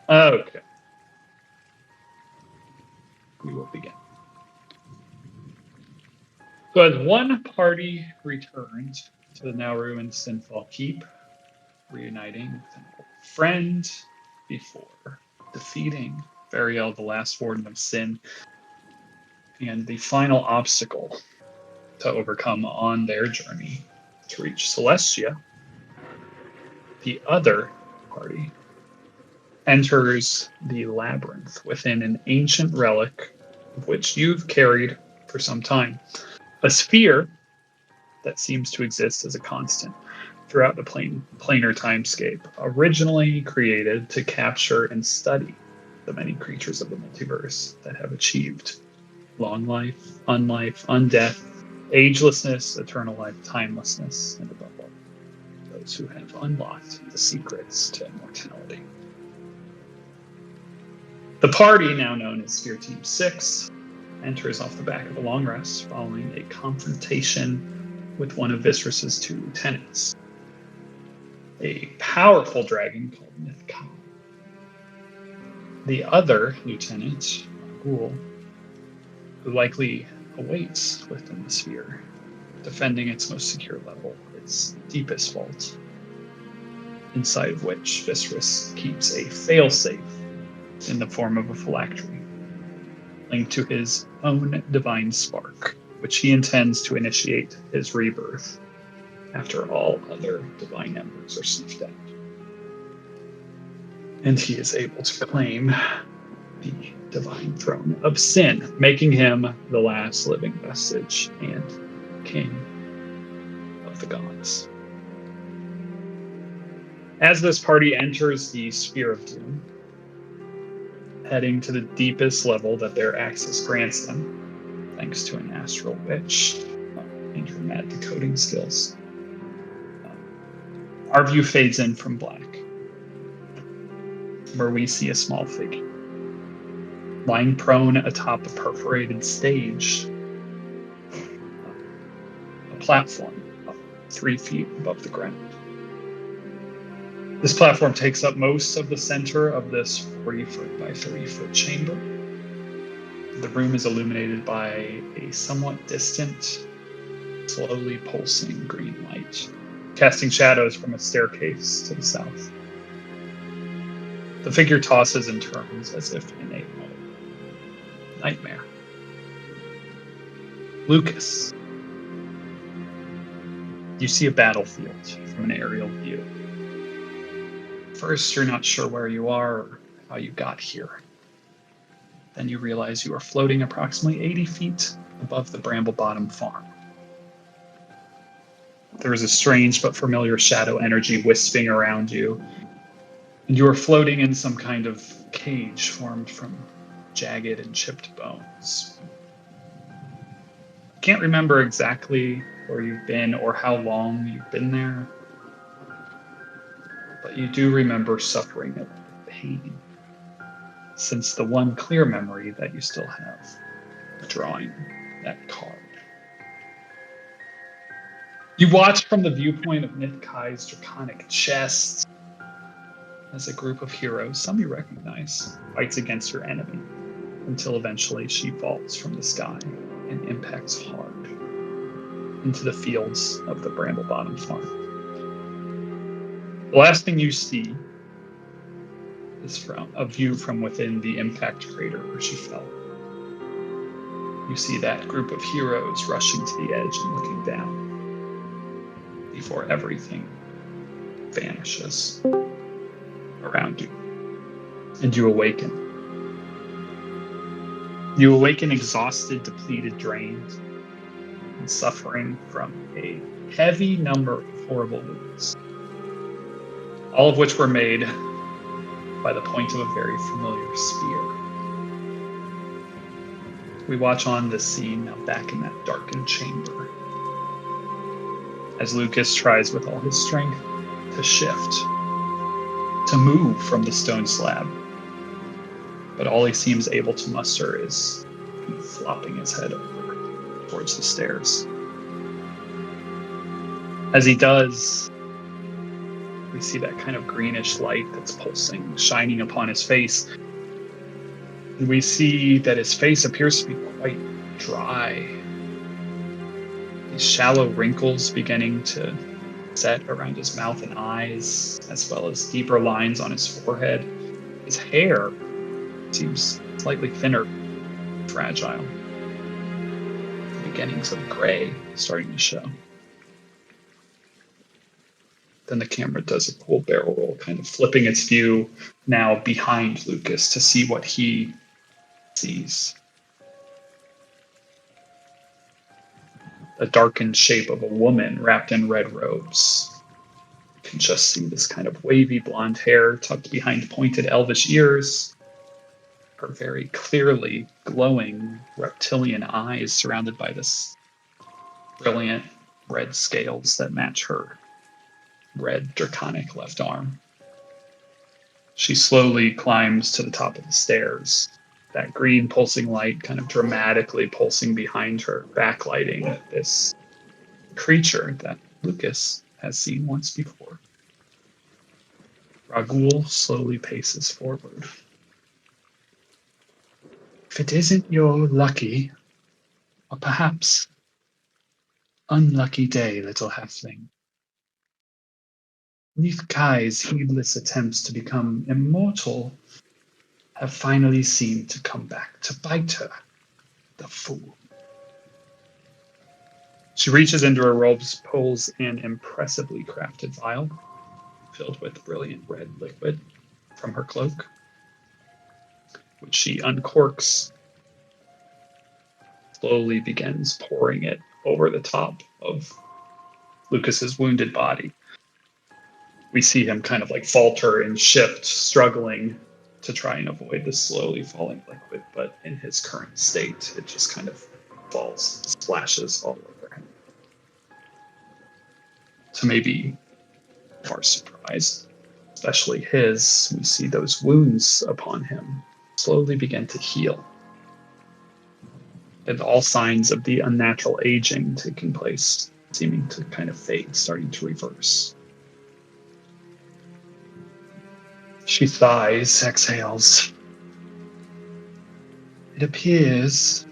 Okay, we will begin. So as one party returns to the now ruined Sinfall Keep, reuniting with an old friend before defeating Burial, the last warden of sin, and the final obstacle to overcome on their journey to reach Celestia, the other party enters the labyrinth within an ancient relic of which you've carried for some time. A sphere that seems to exist as a constant throughout the planar timescape, originally created to capture and study the many creatures of the multiverse that have achieved long life, unlife, undeath, agelessness, eternal life, timelessness, and above all, those who have unlocked the secrets to immortality. The party, now known as Sphere Team 6, enters off the back of a long rest following a confrontation with one of Viscerus's two lieutenants, a powerful dragon called Nithkai. The other lieutenant, Ghoul, who likely awaits within the sphere, defending its most secure level, its deepest vault, inside of which Viscerus keeps a failsafe in the form of a phylactery, linked to his own divine spark, which he intends to initiate his rebirth after all other divine embers are snuffed out. And he is able to claim the divine throne of sin, making him the last living vestige and king of the gods. As this party enters the Sphere of Doom, heading to the deepest level that their access grants them, thanks to an astral witch and her mad decoding skills, our view fades in from black, where we see a small figure lying prone atop a perforated stage, a platform 3 feet above the ground. This platform takes up most of the center of this 40-foot by 30-foot chamber. The room is illuminated by a somewhat distant, slowly pulsing green light, casting shadows from a staircase to the south. The figure tosses and turns as if in a nightmare. Lucas, you see a battlefield from an aerial view. First, you're not sure where you are or how you got here. Then you realize you are floating approximately 80 feet above the Bramble Bottom farm. There is a strange but familiar shadow energy wisping around you, and you are floating in some kind of cage formed from jagged and chipped bones. I can't remember exactly where you've been or how long you've been there, but you do remember suffering a pain, since the one clear memory that you still have, drawing that card. You watch from the viewpoint of Nithkai's draconic chest as a group of heroes, some you recognize, fights against her enemy, until eventually she falls from the sky and impacts hard into the fields of the Bramble Bottom farm. The last thing you see is from a view from within the impact crater where she fell. You see that group of heroes rushing to the edge and looking down before everything vanishes around you. And you awaken. You awaken exhausted, depleted, drained, and suffering from a heavy number of horrible wounds, all of which were made by the point of a very familiar spear. We watch on this scene now back in that darkened chamber as Lucas tries with all his strength to shift, to move from the stone slab. But all he seems able to muster is flopping his head over towards the stairs. As he does, we We see that kind of greenish light that's pulsing, shining upon his face. And we see that his face appears to be quite dry. These shallow wrinkles beginning to set around his mouth and eyes, as well as deeper lines on his forehead. His hair seems slightly thinner, fragile. The beginnings of gray starting to show. Then the camera does a cool barrel roll, kind of flipping its view now behind Lucas to see what he sees. A darkened shape of a woman wrapped in red robes. You can just see this kind of wavy blonde hair tucked behind pointed elvish ears. Her very clearly glowing reptilian eyes surrounded by this brilliant red scales that match her red draconic left arm. She slowly climbs to the top of the stairs, that green pulsing light kind of dramatically pulsing behind her, backlighting this creature that Lucas has seen once before. Ragul slowly paces forward. If it isn't your lucky, or perhaps unlucky day, little halfling, Nithkai's heedless attempts to become immortal have finally seemed to come back to bite her, the fool. She reaches into her robes, pulls an impressively crafted vial filled with brilliant red liquid from her cloak, which she uncorks, slowly begins pouring it over the top of Lucas's wounded body. We see him kind of like falter and shift, struggling to try and avoid the slowly falling liquid, but in his current state, it just kind of falls, splashes all over him. To maybe our surprise, especially his, we see those wounds upon him slowly begin to heal. And all signs of the unnatural aging taking place, seeming to kind of fade, starting to reverse. She sighs, exhales. It appears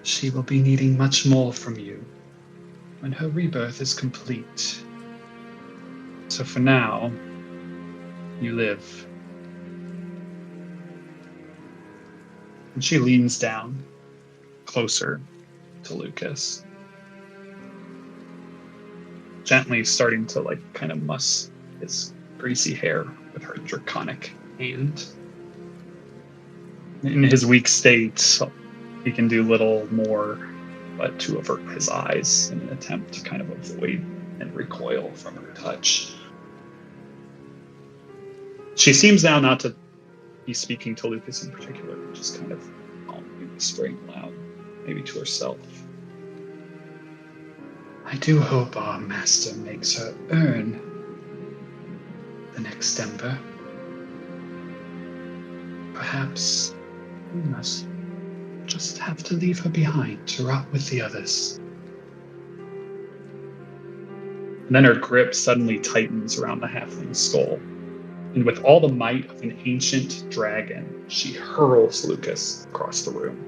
she will be needing much more from you when her rebirth is complete. So for now, you live. And she leans down, closer to Lucas, gently starting to like kind of muss his greasy hair with her draconic hand. In his weak state, he can do little more but to avert his eyes in an attempt to kind of avoid and recoil from her touch. She seems now not to be speaking to Lucas in particular, just kind of calmly whispering loud, maybe to herself. I do hope our master makes her earn the next ember. Perhaps we must just have to leave her behind to rot with the others. And then her grip suddenly tightens around the halfling's skull, and with all the might of an ancient dragon, she hurls Lucas across the room.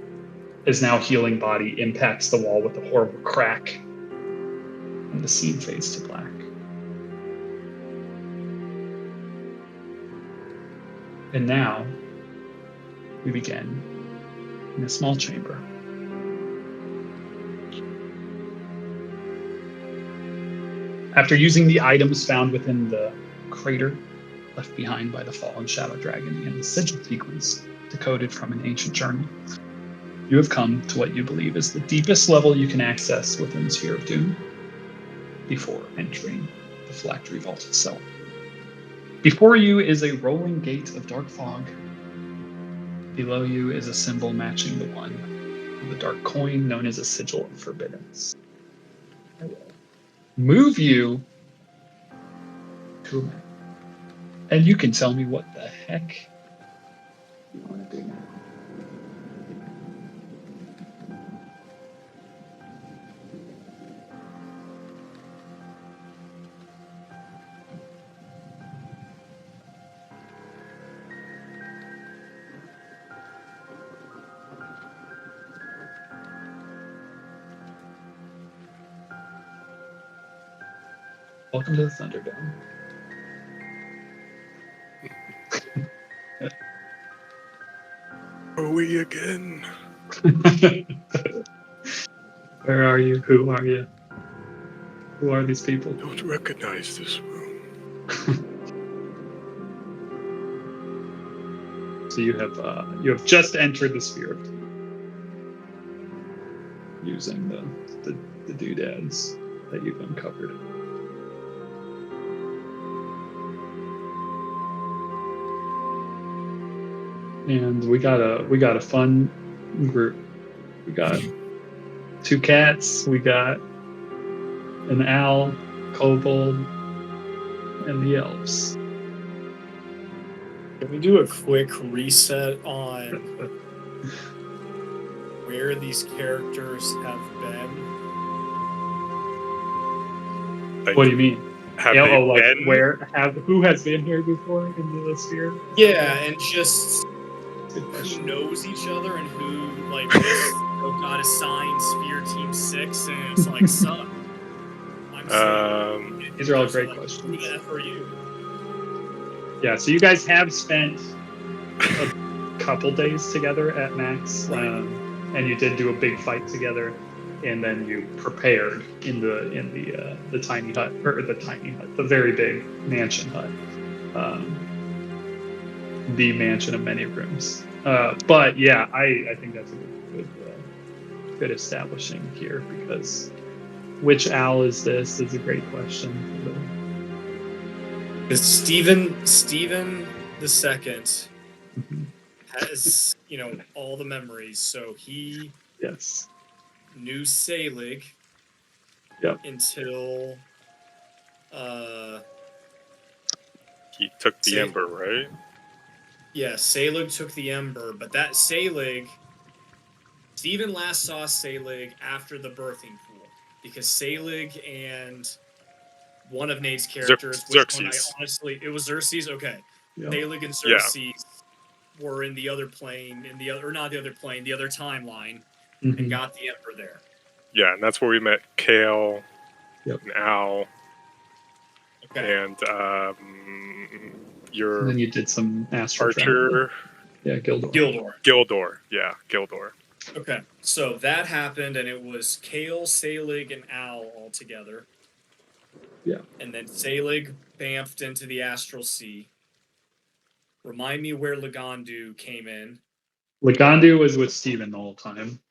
His now healing body impacts the wall with a horrible crack, and the scene fades to black. And now, we begin in a small chamber. After using the items found within the crater left behind by the fallen shadow dragon and the sigil sequence decoded from an ancient journal, you have come to what you believe is the deepest level you can access within the Sphere of Doom before entering the Phylactery Vault itself. Before you is a rolling gate of dark fog. Below you is a symbol matching the one on the dark coin known as a Sigil of Forbiddance. I will move you to a map. And you can tell me what the heck you want to do now. Welcome to the Thunderdome. Are we again? Where are you? Who are you? Who are these people? Don't recognize this room. So you have just entered the sphere using the doodads that you've uncovered. And we got a fun group. We got 2 cats. We got an owl, kobold, and the elves. Can we do a quick reset on where these characters have been? Like, What do you mean? have Yeah, they like been? who has been here before in the sphere? Yeah, and just Good who question. knows each other and who like just got assigned Sphere Team 6 and it's like suck. I'm saying These are all those great like, questions. Who the F are you? Yeah, so you guys have spent a couple days together at Max, and you did do a big fight together, and then you prepared in the tiny hut, or the very big mansion hut, the mansion of many rooms. But yeah, I think that's a good establishing here, because which owl is this is a great question. Because Steven the Second Mhm. has, all the memories. So he Yes. knew Selig Yep. until He took the Ember, right? yeah, Selig took the Ember, but that Selig, Steven last saw Selig after the birthing pool, because Selig and one of Nate's characters, Xerxes. It was Xerxes. Okay, Yep. Selig and Xerxes were in the other plane, the other timeline, Mhm. and got the Ember there. Yeah, and that's where we met Kale, Yep. and Al, Okay, and And your then you did some astral travel. Archer. Yeah, Gildor. Gildor. Yeah, Gildor. Okay, so that happened, and it was Kale, Selig, and Al all together. Yeah. And then Selig bamfed into the Astral Sea. Remind me where Lagandu came in. Lagandu was with Steven the whole time.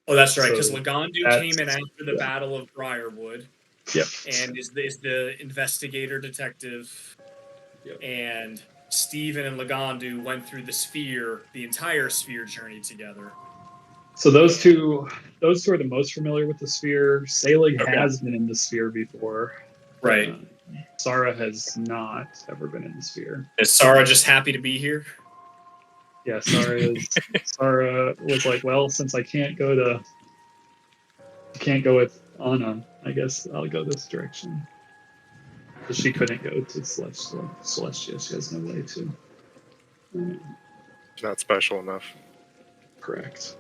Oh, that's right, because So Lagandu came in after the Battle of Briarwood. Yep. And is the investigator detective. Yep. And Steven and Lagandu went through the entire sphere journey together. So those two are the most familiar with the sphere. Selig has been in the sphere before. Right. Sarah has not ever been in the sphere. Is Sarah just happy to be here? Yeah, Sarah was like, well, since I can't go with Anna, I guess I'll go this direction. Because she couldn't go to Celestia. She has no way to. Not special enough. Correct.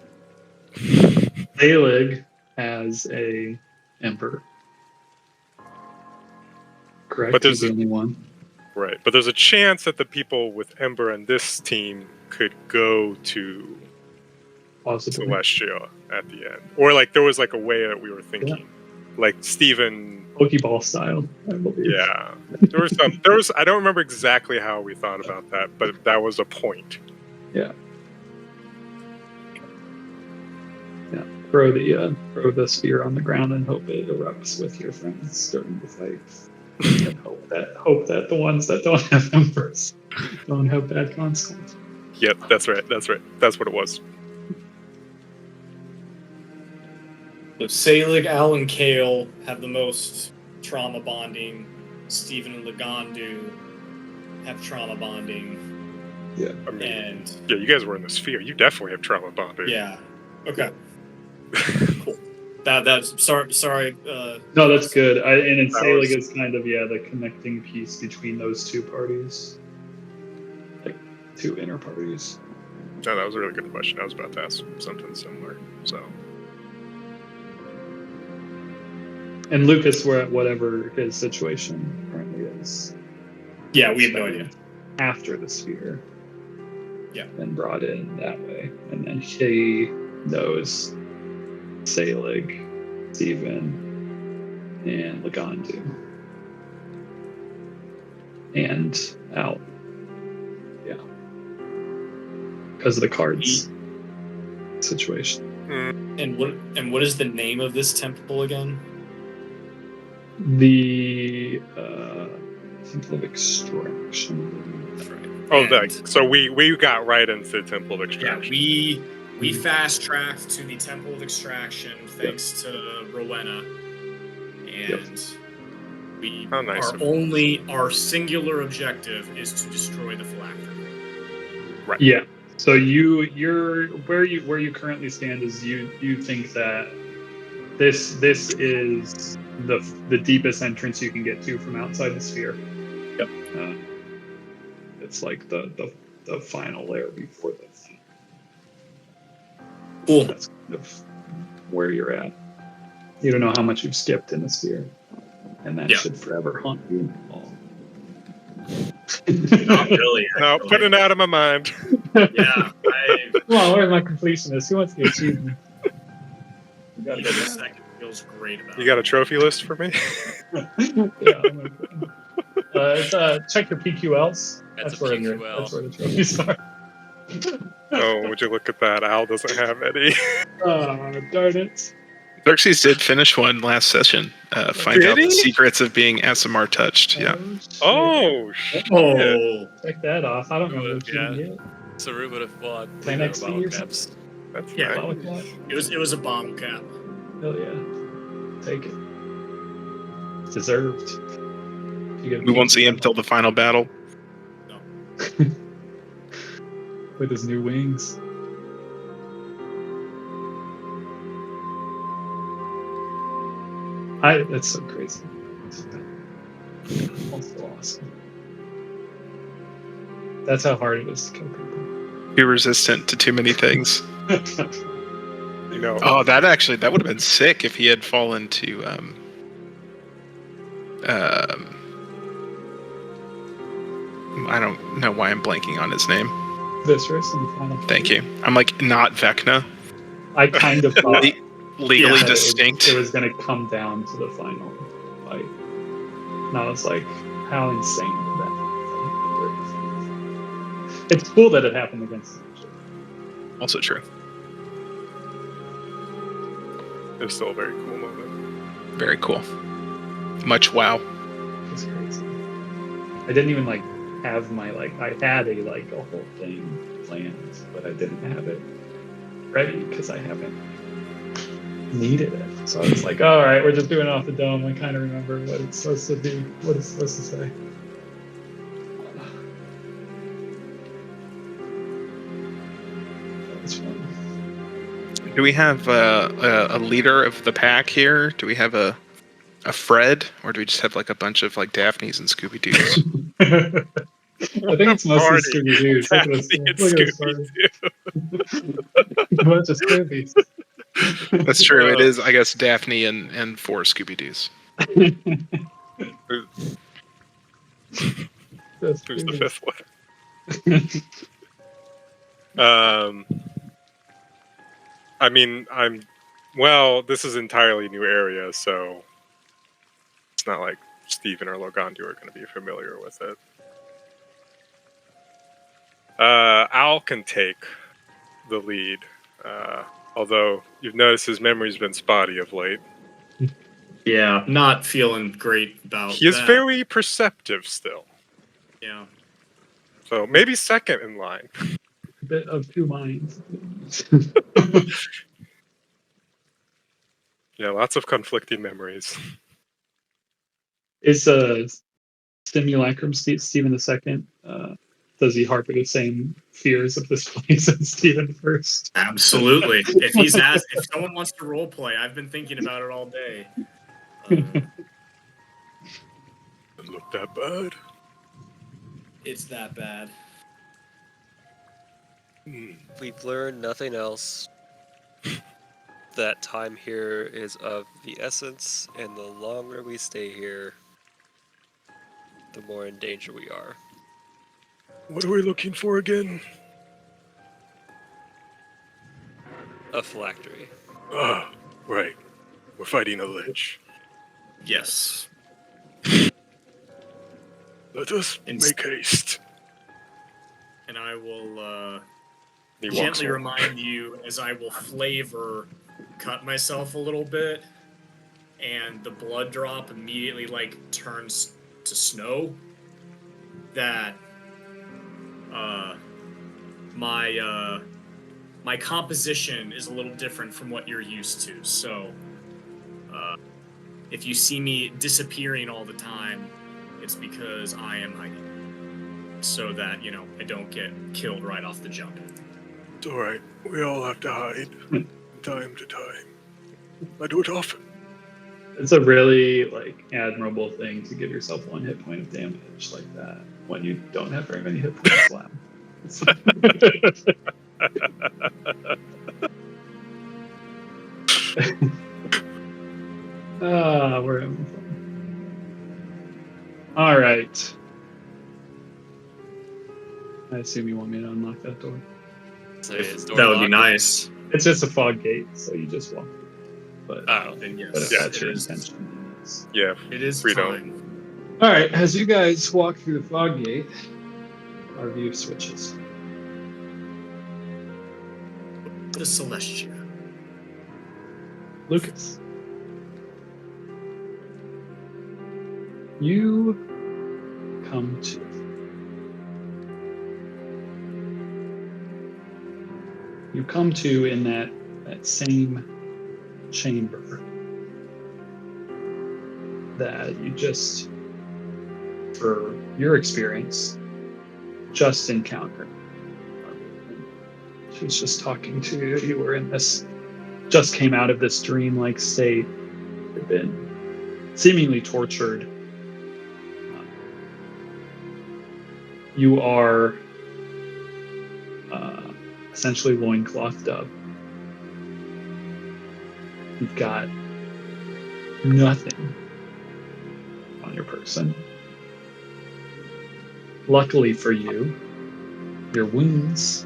Selig has a Emperor. Correct. But there's the only one. Right, but there's a chance that the people with Ember and this team could go to Celestia at the end, or like there was like a way that we were thinking, like Steven Pokeball style, I believe. Yeah, there was I don't remember exactly how we thought about that, but that was a point. Yeah. Yeah. Throw the sphere on the ground and hope it erupts with your friends during the fight. And hope that the ones that don't have Embers don't have bad consequences. Yep, that's right. That's what it was. So Selig, Al, and Kale have the most trauma bonding. Steven and Lagandu have trauma bonding. Yeah. I mean, you guys were in the sphere. You definitely have trauma bonding. Yeah. Okay. Cool. That's sorry. No, that's good. And Selig is kind of the connecting piece between those two parties, like two inner parties. No, that was a really good question. I was about to ask something similar. So And Lucas, whatever his situation currently is. Yeah, we have no idea. After the sphere. Yeah. Been brought in that way. And then he knows Selig, Steven, and Lagandu. And Al. Yeah. Because of the cards situation. And what is the name of this temple again? The Temple of Extraction. That's right. Oh, And, so we got right into the Temple of yeah, Extraction. we fast tracked to the Temple of Extraction thanks to Rowena, and we How nice our singular objective is to destroy the phylactery. Right. Yeah. So you're where you currently stand is you think that this is the deepest entrance you can get to from outside the sphere. Yep. It's like the final layer before this. Cool. That's kind of where you're at. You don't know how much you've skipped in the sphere, and that should forever haunt you. Not really. No, actually. putting it out of my mind. Yeah, Come on, where's my completionist? Who wants the achievement? You gotta each get that. second feels great about You got a trophy list for me? Yeah. It's check your PQLs. That's a where PQL. that's where the trophies are. Oh, would you look at that? Al doesn't have any. Oh, darn it. Xerxes did finish one last session. Find Did out the he? secrets of being SMR touched. Yeah. shit. Oh, shit. Oh, Check that off. I don't know what you Yeah. can get. Saru would have won. Play next to you or caps. That's Yeah. nice. Bottle cap. it was a bomb cap. Hell yeah. Take it. It's deserved. You get a We won't see him till the final battle. with his new wings. That's so crazy. That's so awesome. That's how hard it is to kill people. Be resistant to too many things. You know, Oh, that would have been sick if he had fallen to I don't know why I'm blanking on his name. Viscerous in the final. Thank you. I'm like not Vecna. I kind of thought Legally that distinct. It was going to come down to the final fight. And I was like, how insane would that be? It's cool that it happened against each other. Also true. it was still a very cool moment. Very cool. Much wow. It's crazy. I didn't even have my I had a whole thing planned, but I didn't have it ready because I haven't needed it. So I was like, all right, we're just doing it off the dome. I kind of remember what it's supposed to be, what it's supposed to say. That was fun. Do we have a leader of the pack here? Do we have a Fred, or do we just have a bunch of Daphnes and Scooby Doo's? I think it's mostly Party. Scooby Doo's. Look at us. Daphne and Look at us. Scooby-Doo. A bunch of Scoobies. That's true. It is, I guess, Daphne and 4 Scooby Doo's. Just Who's the Scoobies. fifth one? I mean, this is entirely new area, so it's not like Steven or Logandu are going to be familiar with it. Al can take the lead, although you've noticed his memory's been spotty of late. Yeah, not feeling great about He is that. very perceptive still, Yeah. so maybe second in line. A bit of two minds. Yeah, lots of conflicting memories. Is Simulacrum Stephen II? Does he harbor the same fears of this place as Stephen First? Absolutely. If someone wants to role play, I've been thinking about it all day. Doesn't look that bad. It's that bad. We've learned nothing else. that time here is of the essence, and the longer we stay here, the more in danger we are. What are we looking for again? A phylactery. Ah, right. We're fighting a lich. Yes. Let us And- make haste. And I will He walks gently over. remind you as I will flavor cut myself a little bit, and the blood drop immediately like turns to snow. That my composition is a little different from what you're used to. So if you see me disappearing all the time, it's because I am hiding, so that I don't get killed right off the jump. It's alright. We all have to hide. From time to time. I do it often. It's a really admirable thing to give yourself 1 hit point of damage like that when you don't have very many hit points left. We're having fun. All right. I assume you want me to unlock that door. So is door That would be locked? nice. It's just a fog gate, so you just walk through. But, Oh, Then yes, but if Yeah. that's your it is- intention. Yes. Yeah. It is Freedom. fine. All right, as you guys walk through the fog gate, our view switches. The Celestia. Lucas. You come to. You come to in that same chamber that you just, for your experience, just encountered. She was just talking to you. You were in this, just came out of this dream-like state. You've been seemingly tortured. You are essentially loinclothed up. You've got nothing on your person. Luckily for you, your wounds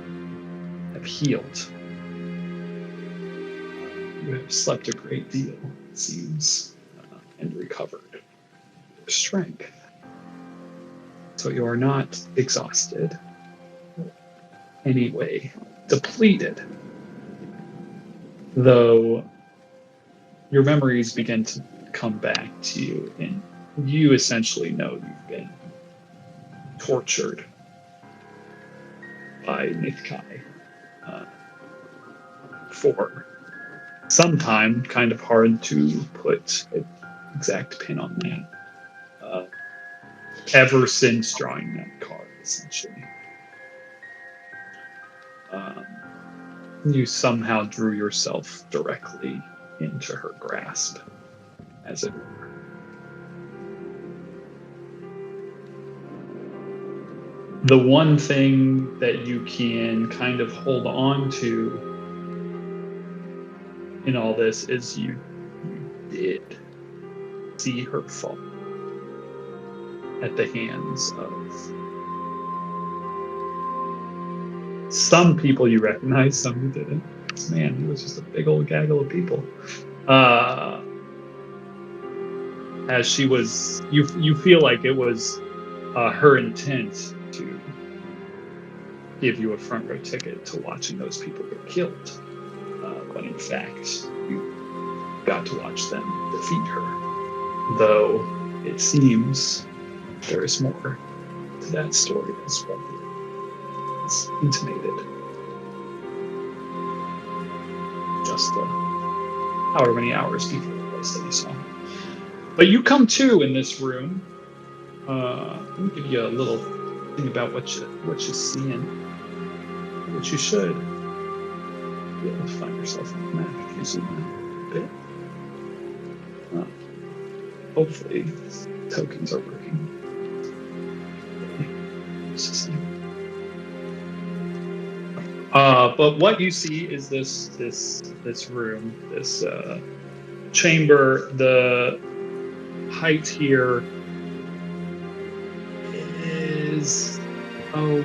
have healed. You have slept a great deal, it seems, and recovered your strength. So you are not exhausted, anyway, depleted. Though your memories begin to come back to you, and you essentially know you've been tortured by Nithkai for some time. Kind of hard to put an exact pin on that. Ever since drawing that card, essentially. You somehow drew yourself directly into her grasp, as it were. The one thing that you can kind of hold on to in all this is you did see her fall at the hands of some people you recognize, some you didn't. Man, he was just a big old gaggle of people. As she was, you feel like it was her intent to give you a front row ticket to watching those people get killed. But in fact, you got to watch them defeat her. Though it seems there is more to that story as well. It's intimated. Just however many hours before the place that you saw. But you come to in this room. Let me give you a little thing about what you seeing, what you should be able to find yourself on the map if you zoom in a bit. Hopefully, tokens are working. It's just But what you see is this room, this chamber. The height here is,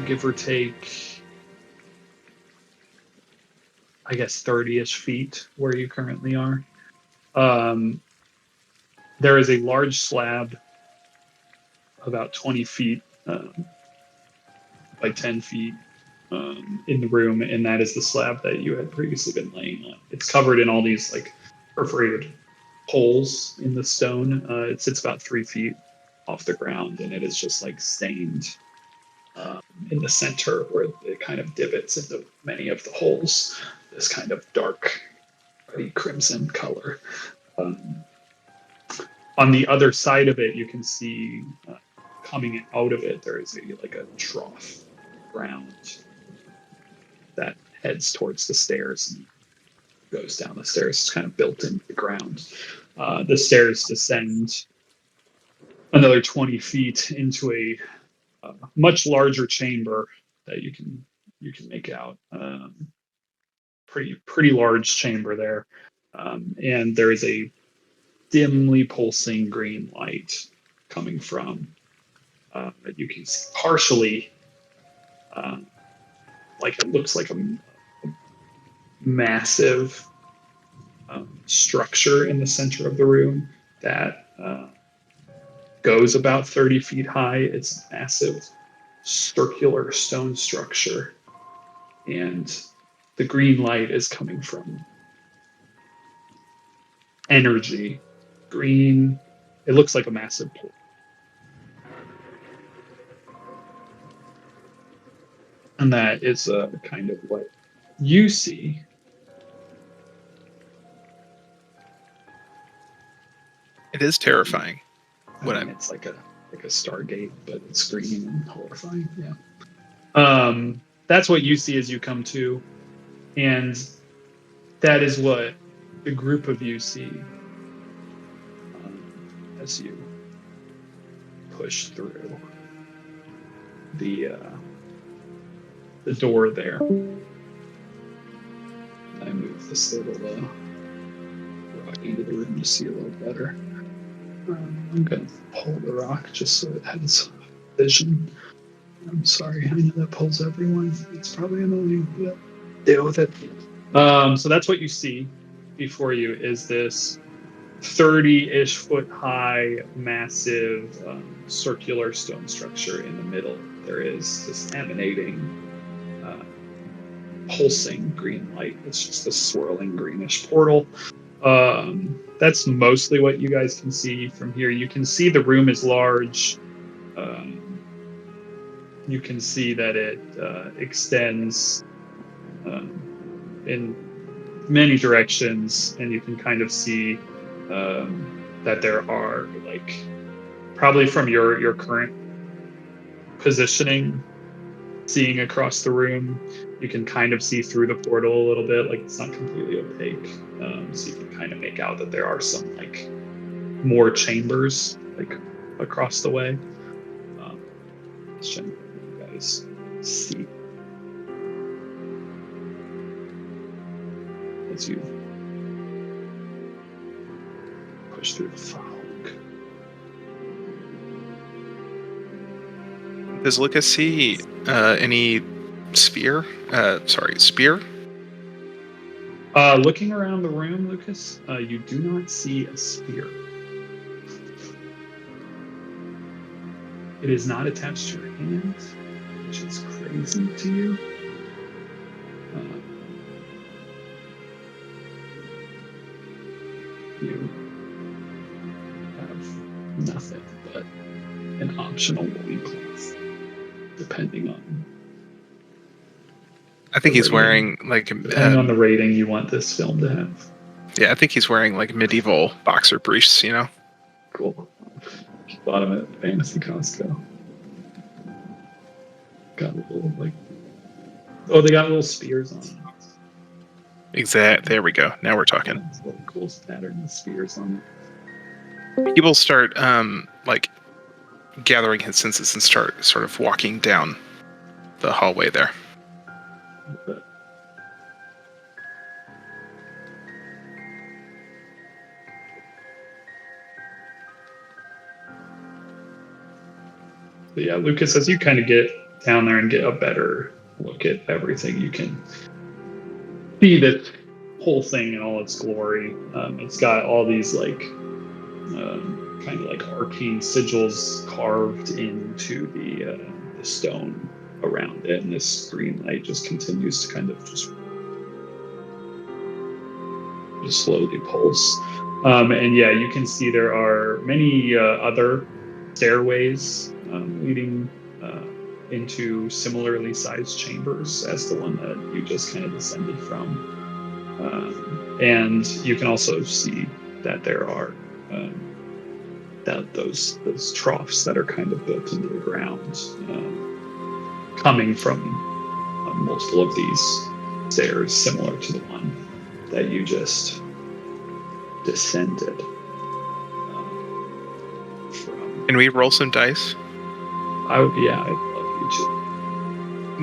give or take, I guess 30-ish feet where you currently are. There is a large slab about 20 feet by 10 feet in the room, and that is the slab that you had previously been laying on. It's covered in all these like perforated holes in the stone. It sits about 3 feet off the ground, and it is just like stained in the center where it kind of divots into many of the holes. This kind of dark, ruddy crimson color. On the other side of it, you can see coming out of it, there is a trough ground that heads towards the stairs and goes down the stairs. It's kind of built into the ground. The stairs descend another 20 feet into a much larger chamber that you can make out. Pretty large chamber there, and there is a dimly pulsing green light coming from. You can see partially, like it looks like a massive structure in the center of the room that goes about 30 feet high. It's a massive circular stone structure, and the green light is coming from energy. Green, it looks like a massive pool. And that is kind of what you see. It is terrifying. It's like a Stargate, but it's green and horrifying. Yeah. That's what you see as you come to, and that is what the group of you see as you push through the door there. I move this little rock into the room to see a little better. I'm going to pull the rock just so it has vision. I'm sorry, I know that pulls everyone. It's probably annoying, but deal with it. So that's what you see before you is this 30-ish foot high, massive circular stone structure. In the middle, there is this emanating, pulsing green light. It's just a swirling greenish portal. That's mostly what you guys can see from here. You can see the room is large. You can see that it extends in many directions, and you can kind of see that there are, like, probably from your current positioning, seeing across the room, you can kind of see through the portal a little bit. Like, it's not completely opaque, so you can kind of make out that there are some like more chambers like across the way. Let's check what you guys see as you push through the fog. Does Lucas see any spear? Spear? Looking around the room, Lucas, you do not see a spear. It is not attached to your hands, which is crazy to you. You have nothing but an optional loincloth, depending on. I think he's wearing like Depending on the rating you want this film to have. yeah, I think he's wearing like medieval boxer briefs, you know. Cool. Bought them at Fantasy Costco. Got a little like, oh, they got little spears on them. There we go. Now we're talking. It's a little cool pattern with spears on it. He will start like gathering his senses and start sort of walking down the hallway there. But yeah, Lucas, as you kind of get down there and get a better look at everything, you can see this whole thing in all its glory. It's got all these like kind of like arcane sigils carved into the stone around it, and this green light just continues to kind of just slowly pulse. And yeah, you can see there are many other stairways leading into similarly sized chambers as the one that you just kind of descended from. And you can also see that there are those troughs that are kind of built into the ground, coming from multiple of these stairs, similar to the one that you just descended from. Can we roll some dice? I'd love you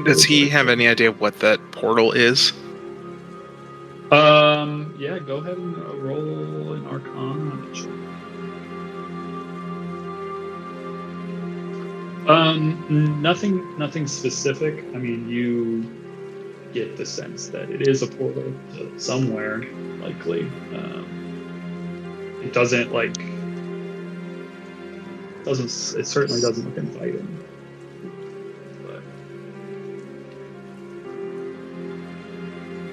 Does he have any idea what that portal is? to. Yeah, go ahead and roll an Arcana on it. Nothing specific. I mean, you get the sense that it is a portal to somewhere, likely. It doesn't like. It certainly doesn't look inviting. But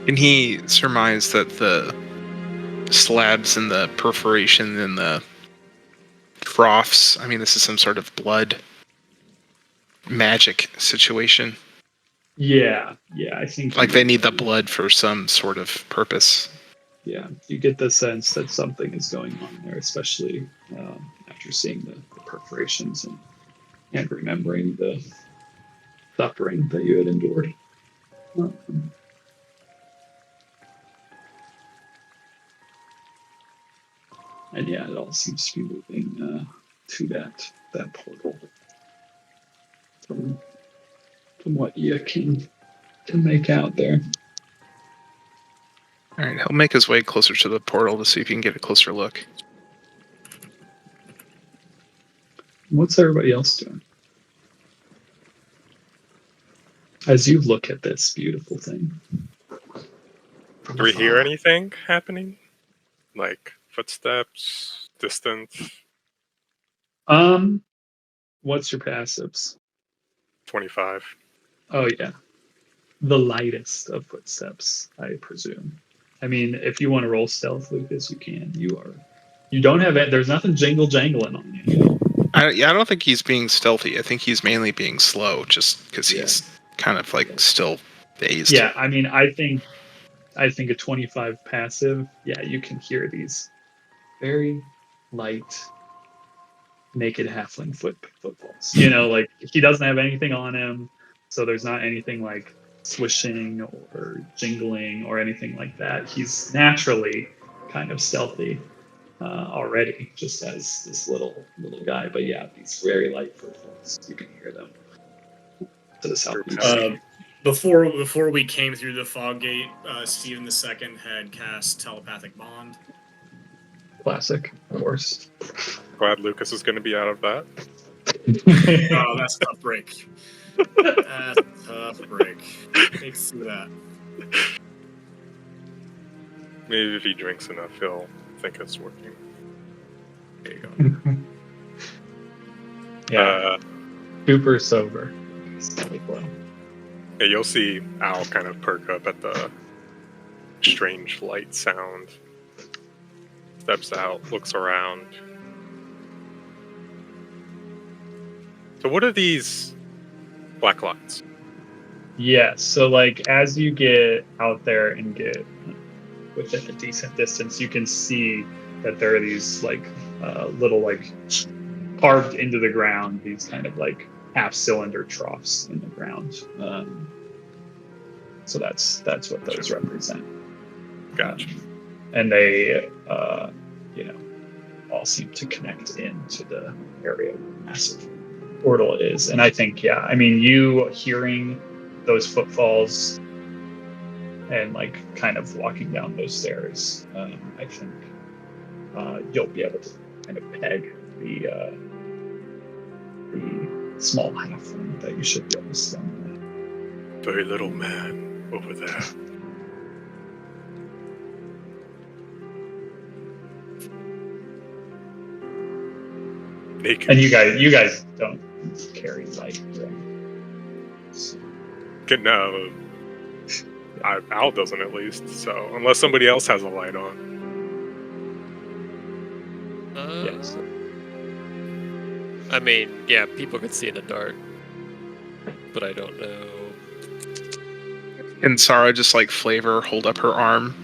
Can he surmise that the slabs and the perforation and the troughs, I mean, this is some sort of blood magic situation? yeah, I think Like they need the blood for some sort of purpose. Yeah, you get the sense that something is going on there, especially after seeing the perforations and remembering the suffering that you had endured. And yeah, it all seems to be moving to that portal from what you can make out there. All right, he'll make his way closer to the portal to see if he can get a closer look. What's everybody else doing? As you look at this beautiful thing. Do we hear anything happening? Like footsteps, distance? What's your passives? 25. Oh yeah. The lightest of footsteps, I presume. I mean, if you want to roll stealth, Lucas, you can. You don't have it. There's nothing jangling on you. I don't think he's being stealthy. I think he's mainly being slow, just because he's kind of like still dazed. Yeah, I mean, I think a 25 passive. Yeah, you can hear these very light, naked halfling footfalls. You know, like he doesn't have anything on him, so there's not anything like swishing or jingling or anything like that. He's naturally kind of stealthy already, just as this little guy. But yeah, these very light footfalls, you can hear them to the southeast. Before we came through the fog gate, Stephen II had cast telepathic bond. Classic, of course. Glad Lucas is going to be out of that. Oh, that's a tough break. That's a tough break. Thanks for that. Maybe if he drinks enough, he'll think it's working. There you go. Yeah, super sober. Yeah, you'll see Al kind of perk up at the strange light sound. Steps out, looks around. So what are these black lights? Yeah, so like as you get out there and get within a decent distance, you can see that there are these like little like carved into the ground, these kind of like half cylinder troughs in the ground. So that's what those represent. Gotcha. And they all seem to connect into the area where the massive portal is. And I think, yeah, I mean, you hearing those footfalls and like kind of walking down those stairs, I think you'll be able to kind of peg the small halfling that you should be able to stun. Very little man over there. Naked. And you guys don't carry light, right? So, No, Al doesn't at least. So unless somebody else has a light on. yes. I mean, yeah, people can see in the dark, but I don't know. And Sarah just like flavor hold up her arm.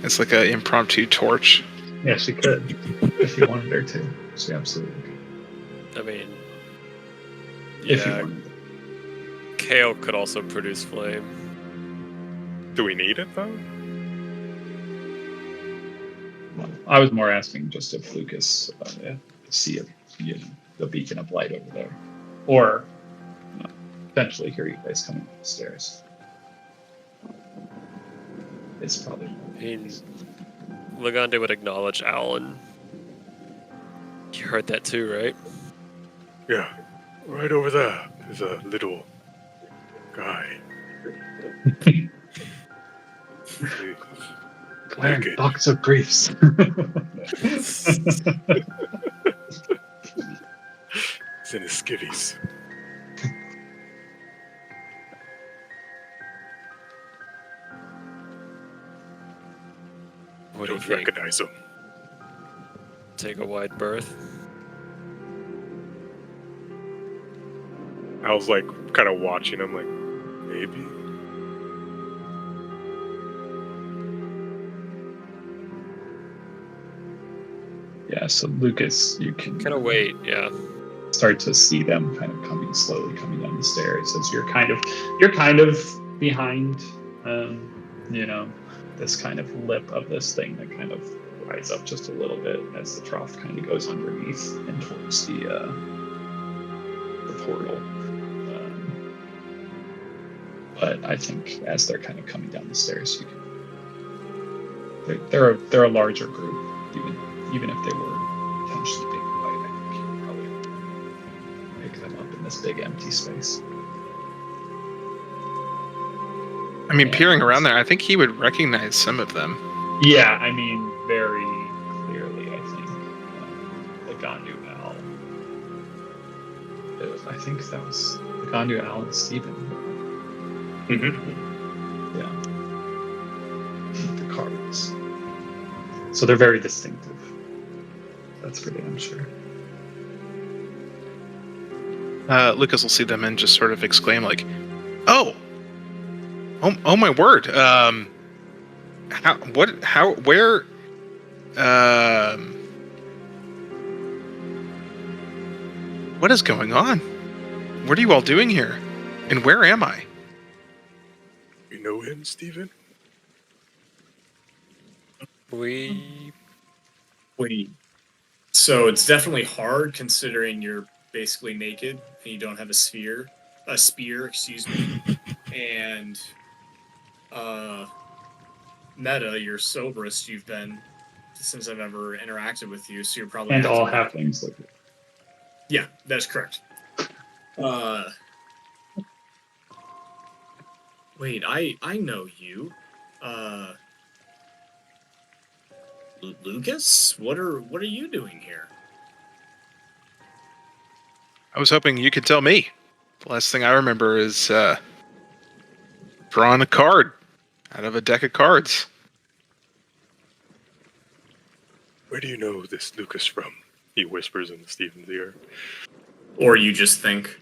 It's like an impromptu torch. Yeah, she could if you wanted her to. She absolutely could. I mean, If you yeah, wanted. Kale could also produce flame. Do we need it though? Well, I was more asking just if Lucas see the beacon of light over there, or potentially hear you guys coming up the stairs. It's probably. I mean, Lagande would acknowledge Alan. You heard that too, right? Yeah. Right over there is a little guy. Clarence, Naked. box of briefs. It's in his skivvies. What do you Don't think? recognize him. Take a wide berth? I was like kind of watching him like, maybe. Yeah, so Lucas, you can Kind of wait, yeah. start to see them kind of slowly coming down the stairs as you're kind of behind, this kind of lip of this thing that kind of rise up just a little bit as the trough kind of goes underneath and towards the portal. But I think as they're kind of coming down the stairs, they're a larger group, even if they were potentially big and white. I think you could probably pick them up in this big empty space. I mean, Yeah. peering around there, I think he would recognize some of them. Yeah, I mean, very clearly, I think. The Gandu Al. I think that was the Gandu Al and Stephen. Mm-hmm. Yeah. The cards. So they're very distinctive. That's for damn sure. Lucas will see them and just sort of exclaim like, "Oh my word! Where? What is going on? What are you all doing here? And where am I?" You know him, Stephen? We... Wait. So it's definitely hard considering you're basically naked and you don't have a spear, excuse me, and Meta, you're soberest you've been since I've ever interacted with you, so you're probably And all acting- halflings look. Yeah, that's correct. Wait, I know you. Lucas, what are you doing here? I was hoping you could tell me. The last thing I remember is drawing a card out of a deck of cards. Where do you know this Lucas from? He whispers in Stephen's ear. Or you just think,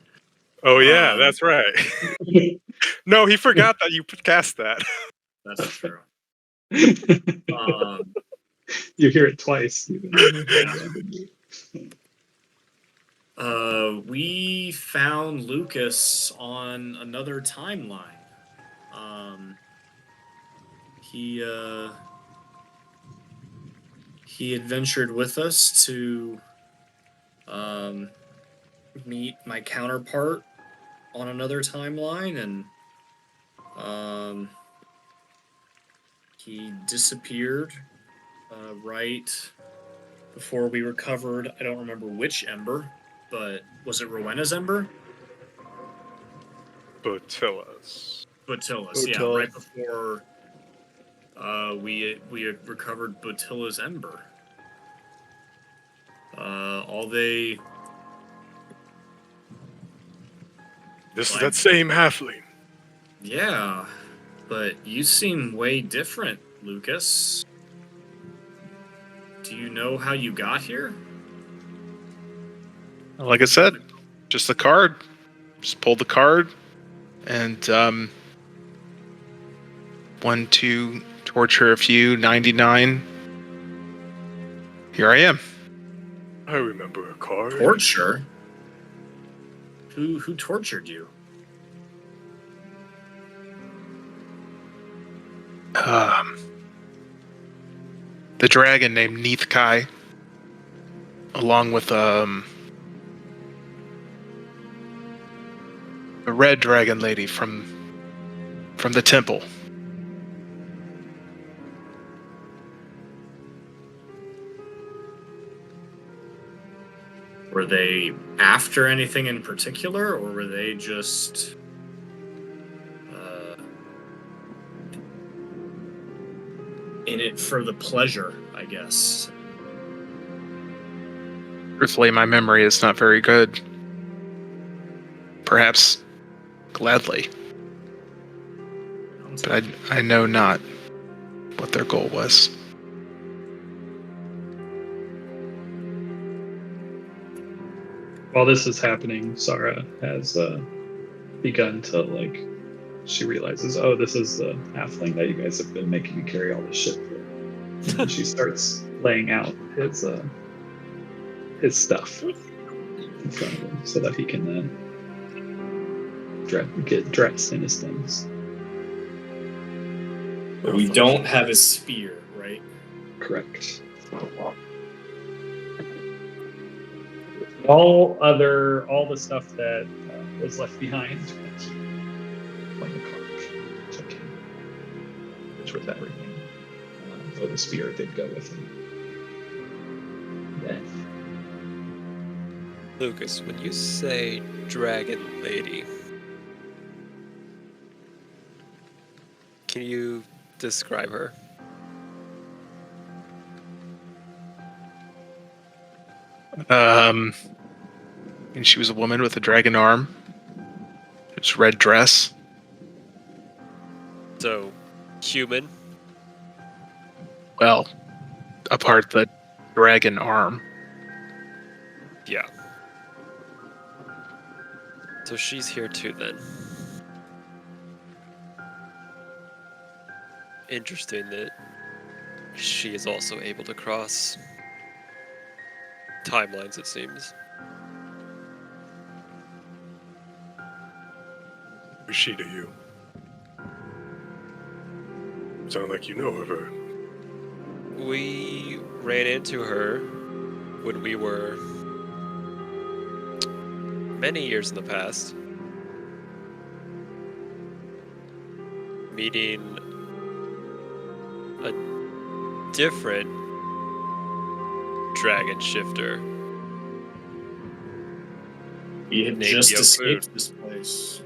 Oh yeah, Um, that's right. No, he forgot that you cast that. that's true. Um, You hear it twice. we found Lucas on another timeline. He adventured with us to meet my counterpart on another timeline, and he disappeared right before we recovered. I don't remember which ember, but was it Rowena's Ember? Botilla's. Botilla's, yeah, Botilla. right before we had recovered Botilla's Ember. This is Like- that same halfling. Yeah, but you seem way different, Lucas. Do you know how you got here? Like I said, just the card. Just pulled the card, and 1, 2, torture a few, 99. Here I am. I remember a card. Torture? Who tortured you? The dragon named Neathkai, along with the red dragon lady from the temple. Were they after anything in particular, or were they just in it for the pleasure, I guess? Truthfully, my memory is not very good. Perhaps gladly, but I know not what their goal was. While this is happening, Sarah has begun to she realizes, oh, this is the halfling that you guys have been making me carry all this shit for. And she starts laying out his stuff in front of him so that he can get dressed in his things. But we don't have a spear, right? Correct. All the stuff that was left behind when the cart took him, which was everything. Though the spear did go with him. Then, Lucas, when you say dragon lady, can you describe her? And she was a woman with a dragon arm. It's red dress. So, human? Well, apart the dragon arm. Yeah. So she's here too then. Interesting that she is also able to cross timelines, it seems. Who's she to you? Sound like you know of her. We ran into her when we were many years in the past, meeting a different dragon shifter. We had Named just Yofun. escaped this place.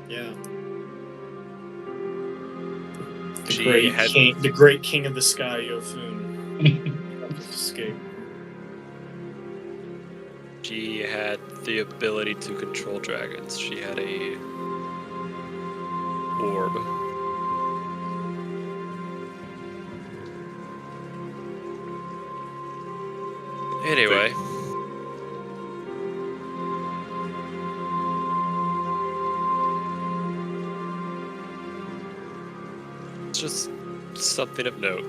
Yeah. The great king of the sky, Yofun. Escape. She had the ability to control dragons. She had a orb. Anyway. It's just something of note.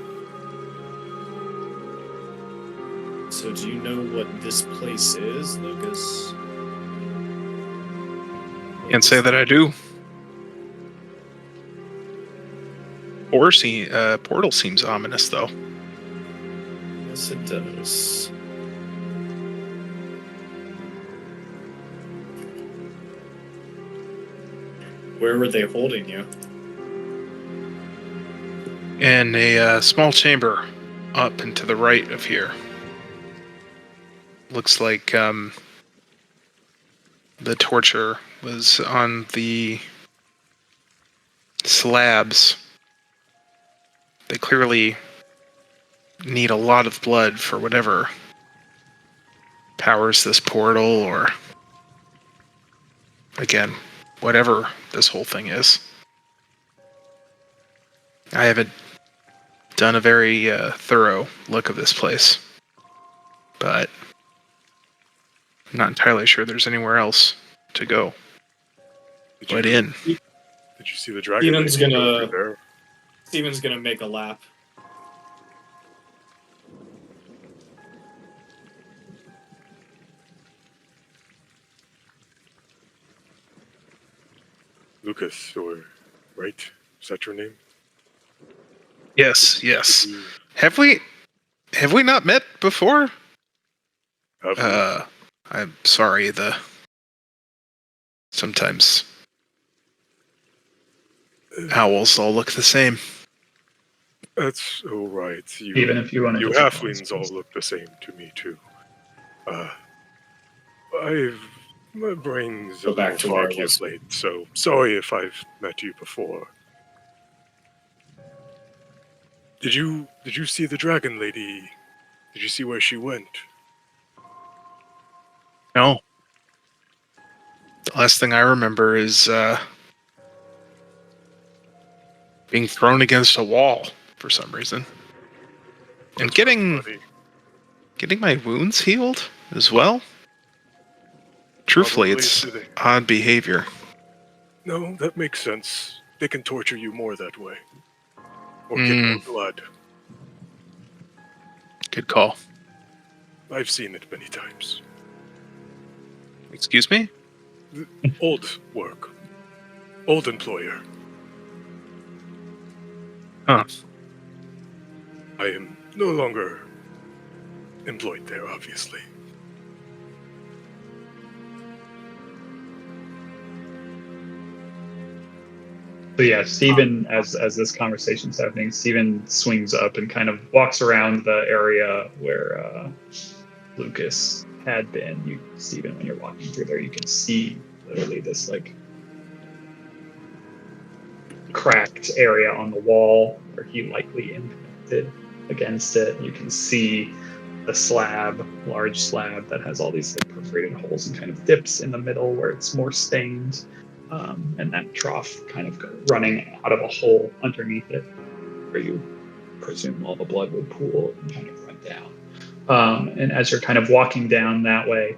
So do you know what this place is, Lucas? Can't say that I do. Portal seems ominous, though. Yes, it does. Where were they holding you? In a small chamber up and to the right of here. Looks like the torture was on the slabs. They clearly need a lot of blood for whatever powers this portal, or again, whatever this whole thing is. I haven't done a very thorough look of this place, but I'm not entirely sure there's anywhere else to go Did but you, in. Did you see the dragon? Steven's lady go gonna- through there? Steven's gonna make a lap. Lucas, or right? Is that your name? Yes, yes. Did you- Have we not met before? have you- I'm sorry, sometimes owls all look the same. That's all right. Even if you want to You just halflings all look the same to me too. My brain's Go a back little to where it foggy was. of late, so sorry if I've met you before. Did you see the dragon lady? Did you see where she went? No. The last thing I remember is being thrown against a wall for some reason. And getting Buddy, my wounds healed as well. Truthfully, probably it's today. odd behavior. No, that makes sense. They can torture you more that way. Or get more blood. Good call. I've seen it many times. Excuse me? Old work. Old employer. Huh. I am no longer employed there, obviously. So yeah, Steven, as this conversation's happening, Steven swings up and kind of walks around the area where Lucas had been. Steven, when you're walking through there, you can see literally this like cracked area on the wall where he likely impacted against it. You can see the slab, large slab that has all these like perforated holes and kind of dips in the middle where it's more stained. And that trough kind of running out of a hole underneath it where you presume all the blood would pool and kind of run down. And as you're kind of walking down that way,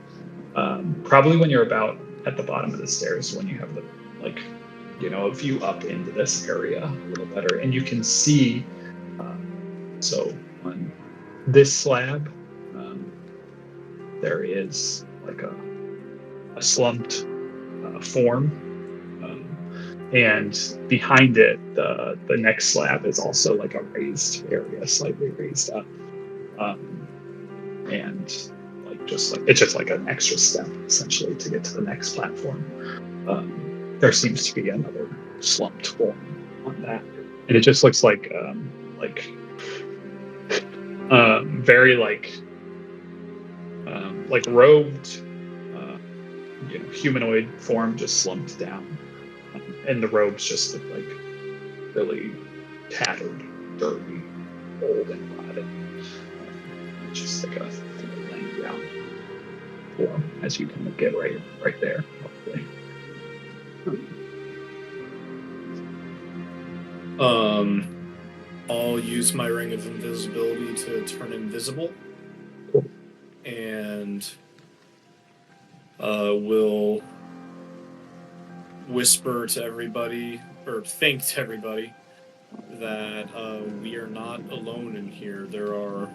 probably when you're about at the bottom of the stairs, when you have the a view up into this area a little better, and you can see so on this slab there is like a slumped form, and behind it the next slab is also like a raised area, slightly raised up, and it's just like an extra step essentially to get to the next platform. There seems to be another slumped form on that, and it just looks like very like robed humanoid form just slumped down, and the robes just look like really tattered, dirty, old, and rotted. Just like a laying down form as you kind of get right there, hopefully. I'll use my ring of invisibility to turn invisible. Cool. And will whisper to everybody, or think to everybody, that we are not alone in here. There are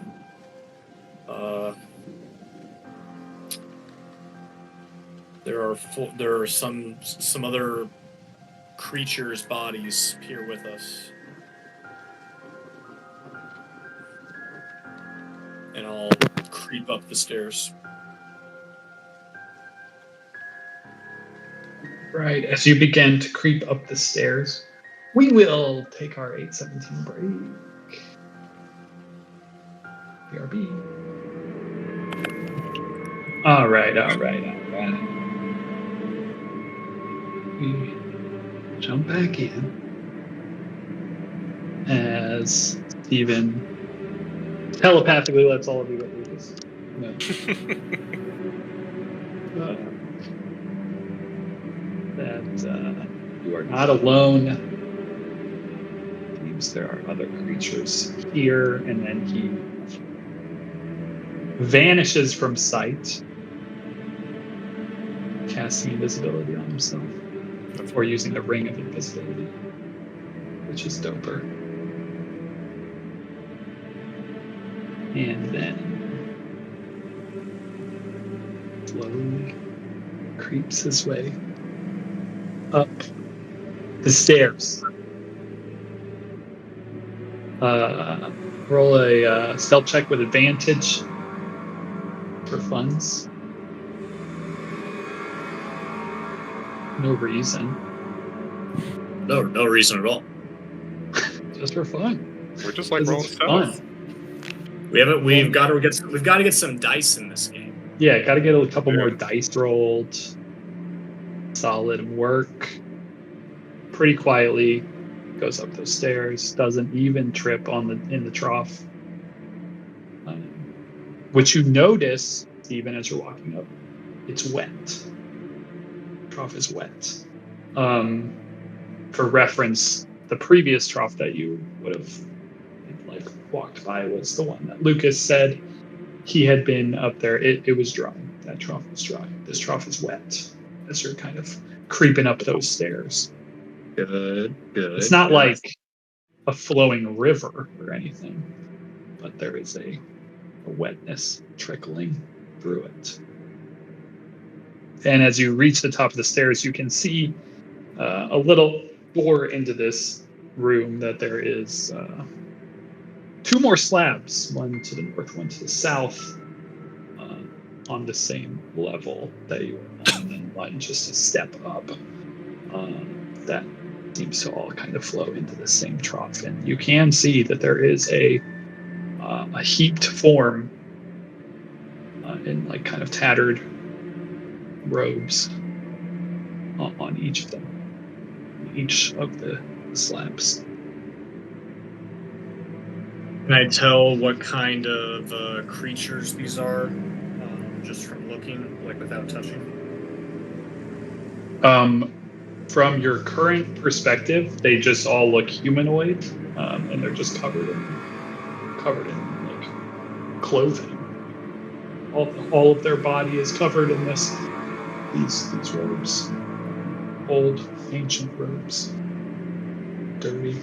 some other creatures' bodies here with us. And I'll creep up the stairs. Right, as you begin to creep up the stairs, we will take our 8:17 break. BRB. All right. we jump back in as Steven telepathically lets all of you but Lucas know. That you are not alone. Seems there are other creatures here, and then he vanishes from sight, casting invisibility on himself, or using the ring of invisibility, which is doper. And then slowly creeps his way up the stairs. Roll a stealth check with advantage for funds. No reason. No reason at all. Just for fun. We're just like 'Cause rolling it's stuff. We've got to get some dice in this game. Yeah, got to get a couple more Yeah. dice rolled. Solid work. Pretty quietly goes up those stairs. Doesn't even trip in the trough. Which you notice even as you're walking up, it's wet. The trough is wet. For reference, the previous trough that you would have walked by was the one that Lucas said he had been up there. It was dry. That trough was dry. This trough is wet as you're kind of creeping up those stairs. Good. It's not like a flowing river or anything, but there is a wetness trickling through it. And as you reach the top of the stairs, you can see a little door into this room that there is two more slabs, one to the north, one to the south, on the same level that you were on, and one just a step up. That seems to all kind of flow into the same trough. And you can see that there is a heaped form in like kind of tattered robes on each of them, each of the slabs. Can I tell what kind of creatures these are, just from looking, like without touching? From your current perspective, they just all look humanoid, and they're just covered in like clothing. All of their body is covered in these robes, old ancient robes, dirty,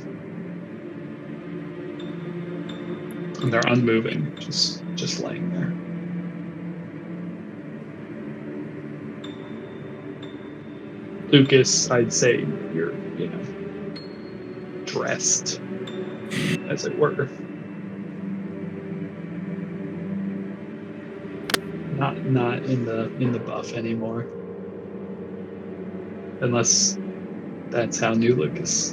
and they're unmoving, just laying there. Lucas, I'd say you're, dressed, as it were. Not in the buff anymore. Unless that's how New Lucas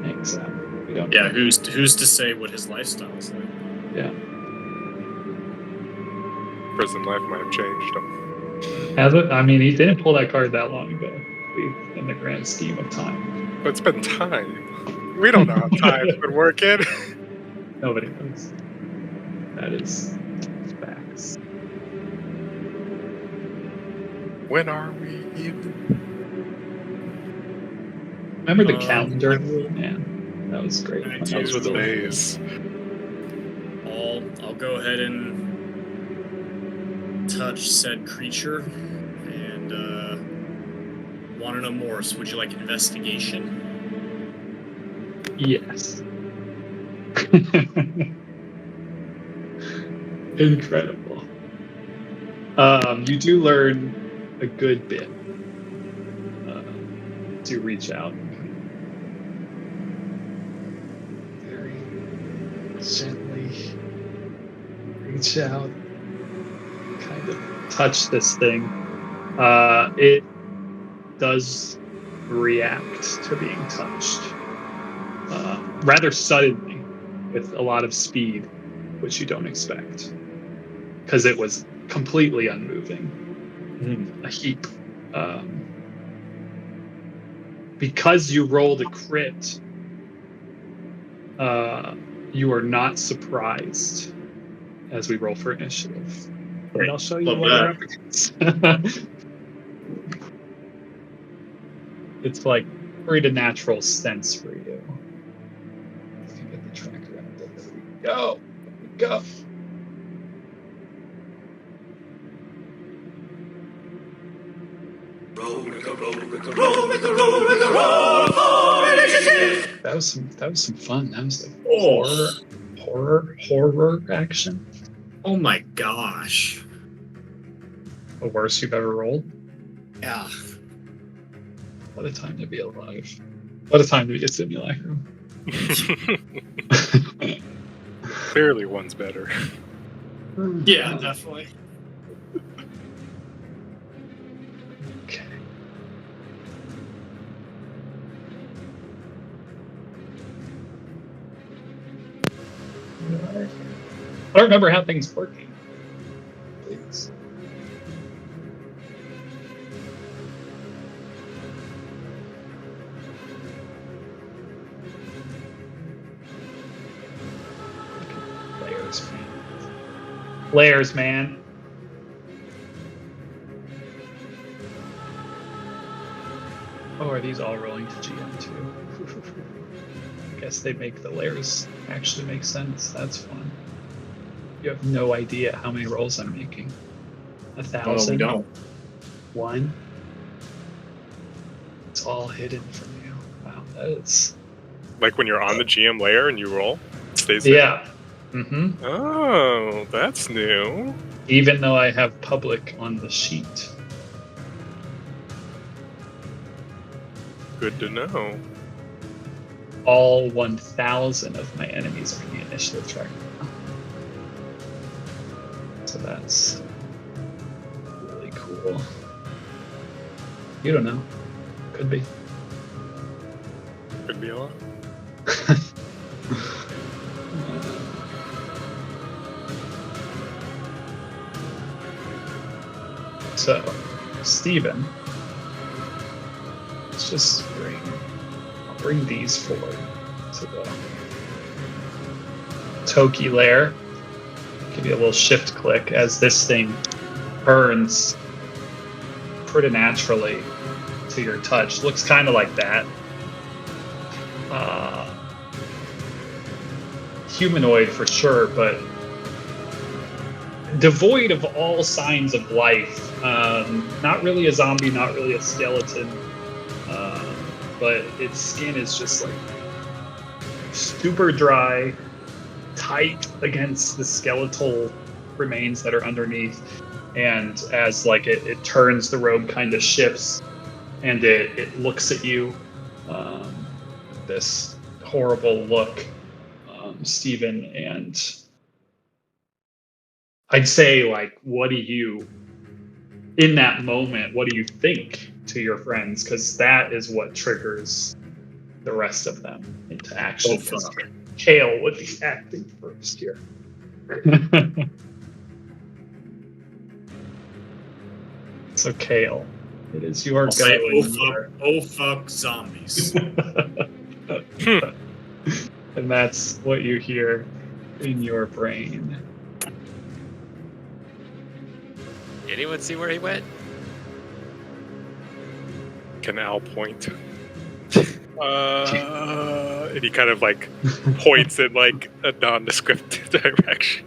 hangs out. We don't Yeah, know. who's to say what his lifestyle is like? Yeah. Prison life might have changed him. Has it? I mean, he didn't pull that card that long ago. In the grand scheme of time. But it's been time. We don't know how time's been working. Nobody knows. That is facts. When are we even? Remember the calendar? I will- Man, that was great. I That do. Those were the cool. days. I'll go ahead and touch said creature, and want to know more. So would you like investigation? Yes. Incredible. You do learn a good bit to reach out and very gently reach out, kind of touch this thing. It does react to being touched rather suddenly with a lot of speed, which you don't expect because it was completely unmoving, a heap. because you rolled a crit, you are not surprised as we roll for initiative. And I'll show you Love what that. you're up against. It's like preternatural sense for you. If you get the tracker out there, there we go. There we go. That was some fun. That was like horror action. Oh my gosh. The worst you've ever rolled. Yeah. What a time to be alive. What a time to be a simulacrum. Clearly, one's better. Yeah, definitely. Okay. I don't remember how things working. Please. Layers, man. Layers, man. Oh, are these all rolling to GM too? I guess they make the layers actually make sense. That's fun. You have no idea how many rolls I'm making. 1,000? No, we don't. 1? It's all hidden from you. Wow, that is... Like when you're on the GM layer and you roll, it stays there. Yeah. Mm-hmm. Oh, that's new. Even though I have public on the sheet. Good to know. All 1,000 of my enemies are in the initiative tracker now. So that's really cool. You don't know. Could be. Could be a lot. So, Steven, let's just I'll bring these forward to the Toki layer. Give you a little shift click as this thing burns pretty naturally to your touch. Looks kind of like that. Humanoid for sure, but devoid of all signs of life. Not really a zombie, not really a skeleton, but its skin is just like super dry, tight against the skeletal remains that are underneath. And as like it turns, the robe kind of shifts, and it looks at you. This horrible look, Steven, and I'd say, like, what do you, in that moment, what do you think to your friends? Because that is what triggers the rest of them into action. Oh, fuck. Kale would be acting first here. So, Kale, it is your I'll say, go. oh fuck zombies. And that's what you hear in your brain. Anyone see where he went? Can Al point? And he kind of like points in like a nondescript direction.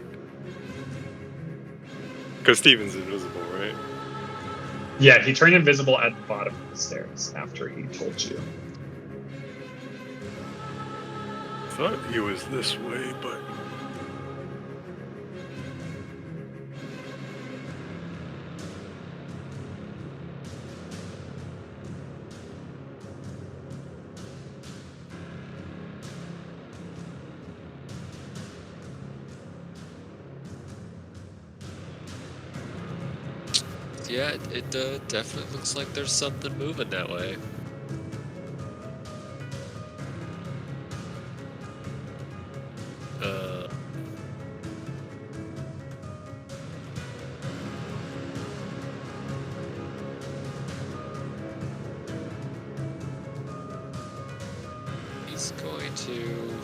Because Steven's invisible, right? Yeah, he turned invisible at the bottom of the stairs after he told you. Thought he was this way, but Yeah, it definitely looks like there's something moving that way. He's going to.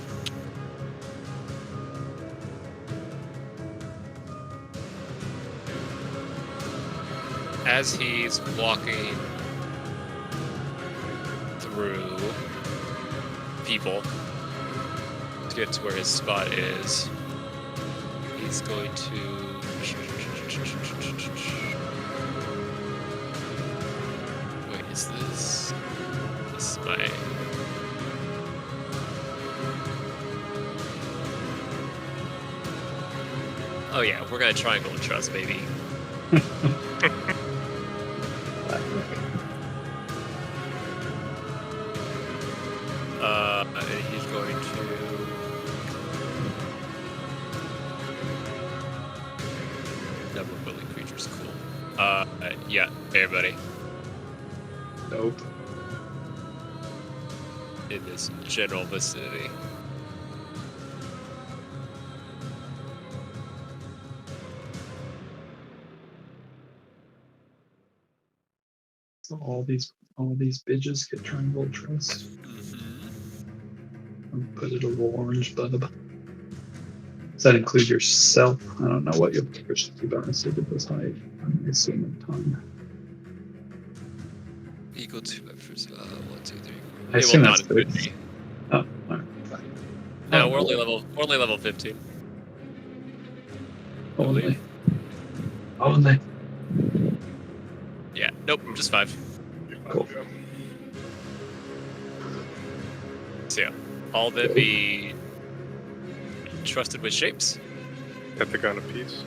As he's walking through people to get to where his spot is, he's going to. Wait, is this? This is my. Oh yeah, we're gonna triangle and trust, baby. And he's going to. Number of willing creatures, cool. Yeah, everybody Nope. in this general vicinity. So all these bitches get triangle trust. And put it a little orange bub. Does that include yourself? I don't know what your proficiency bonus is at this height. I'm assuming a ton. Equal to 1, 2, 3. I assume will that's not include 30. me. Oh, all right, fine. No, Oh, we're only level 15. Only. Only. Yeah, nope, I'm just 5. Cool. So yeah, all them be trusted with shapes. Pentagon of Peace.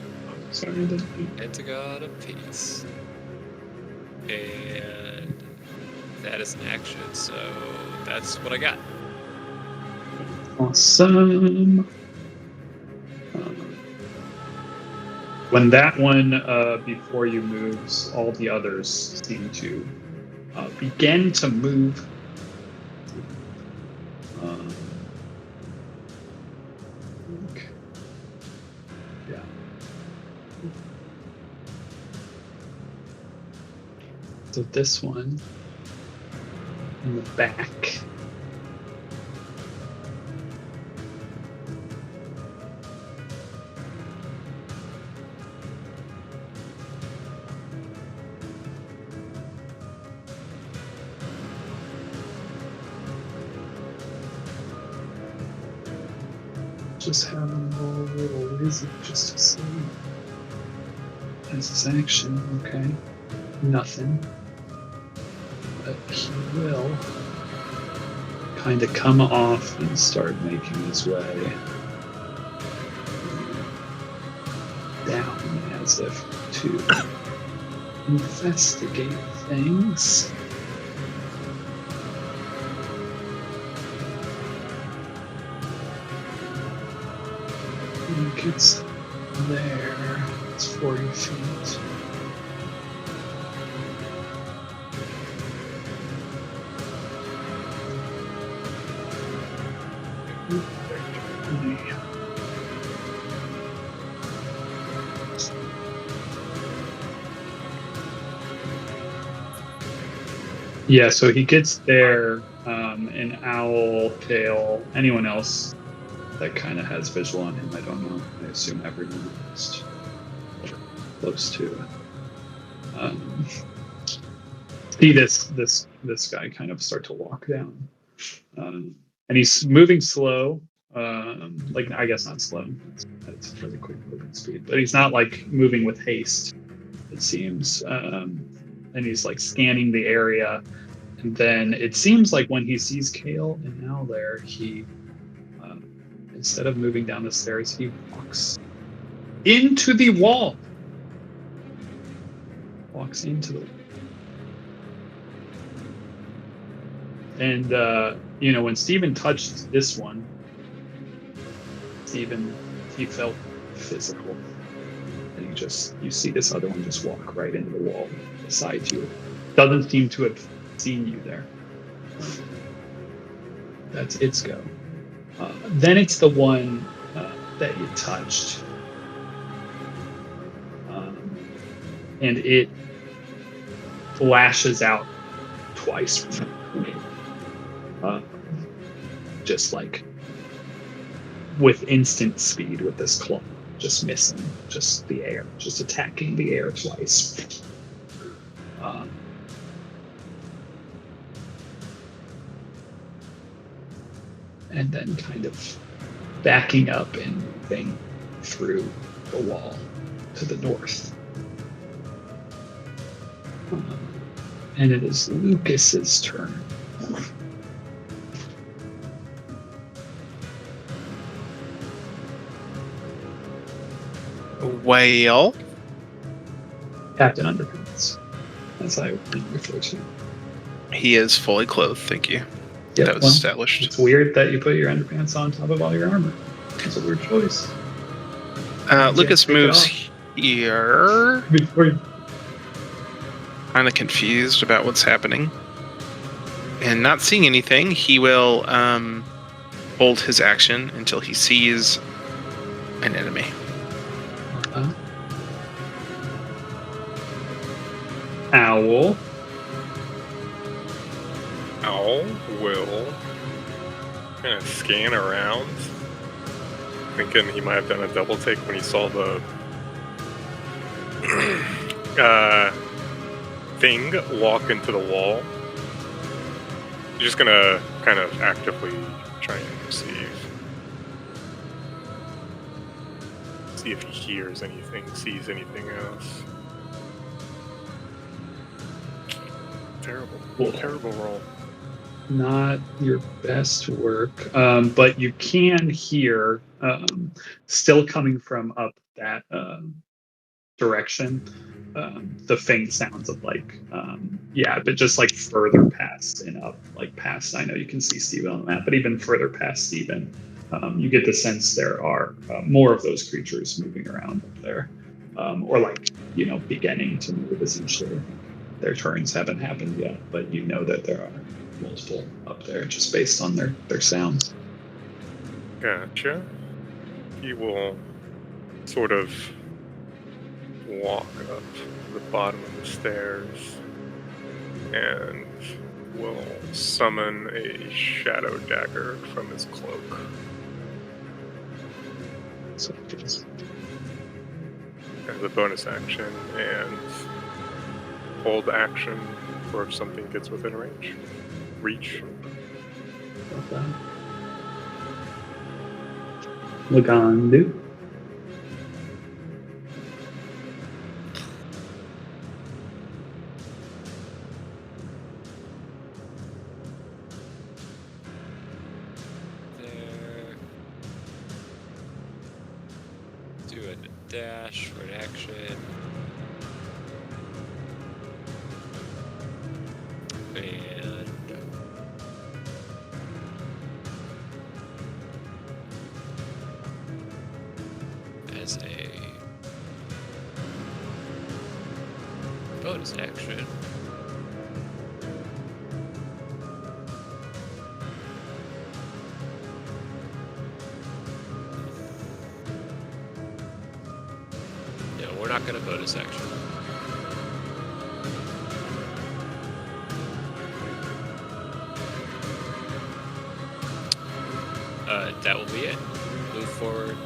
Sorry, I didn't. Pentagon of Peace. And that is an action, so that's what I got. Awesome. When that one before you moves, all the others seem to begin to move. Okay. Yeah. So this one in the back. Just having a little wizard just to see. As his action, okay. Nothing. But he will kind of come off and start making his way down as if to investigate things. I think it's there. It's 40 feet. Yeah, so he gets there, and Owl, Kale, anyone else that kind of has visual on him, I don't know. I assume everyone is close to. See this guy kind of start to walk down, and he's moving slow. Like I guess not slow. That's really quick moving speed, but he's not like moving with haste. It seems, and he's like scanning the area, and then it seems like when he sees Kale and Al there, he. Instead of moving down the stairs, he walks into the wall. Walks into the wall. And, when Steven touched this one, he felt physical. And you see this other one just walk right into the wall beside you. Doesn't seem to have seen you there. That's its go. Then it's the one that you touched. And it flashes out twice. just like with instant speed with this claw, just missing just the air, just attacking the air twice. And then kind of backing up and moving through the wall to the north. And it is Lucas's turn. Well, Captain Underpants, as I refer to. he is fully clothed, thank you. Yeah, That was well, established. It's weird that you put your underpants on top of all your armor. It's a weird choice. Lucas take it moves off. here, Before you- kind of confused about what's happening. And not seeing anything, he will hold his action until he sees an enemy. Owl. Owl will kind of scan around, thinking he might have done a double take when he saw the thing walk into the wall. He's just gonna kind of actively try and see if he hears anything, sees anything else. Terrible roll. Not your best work, but you can hear, still coming from up that direction, the faint sounds of like, but just like further past and up, like past. I know you can see Steven on the map, but even further past Steven, you get the sense there are more of those creatures moving around up there, or like beginning to move essentially. Their turns haven't happened yet, but you know that there are multiple up there just based on their sounds. Gotcha. He will sort of walk up to the bottom of the stairs and will summon a shadow dagger from his cloak. So just As a bonus action and hold action for if something gets within reach. like that. Lagandu. There. Do a dash for an action. And as a bonus action, no, we're not going to bonus action. That will be it. Move forward.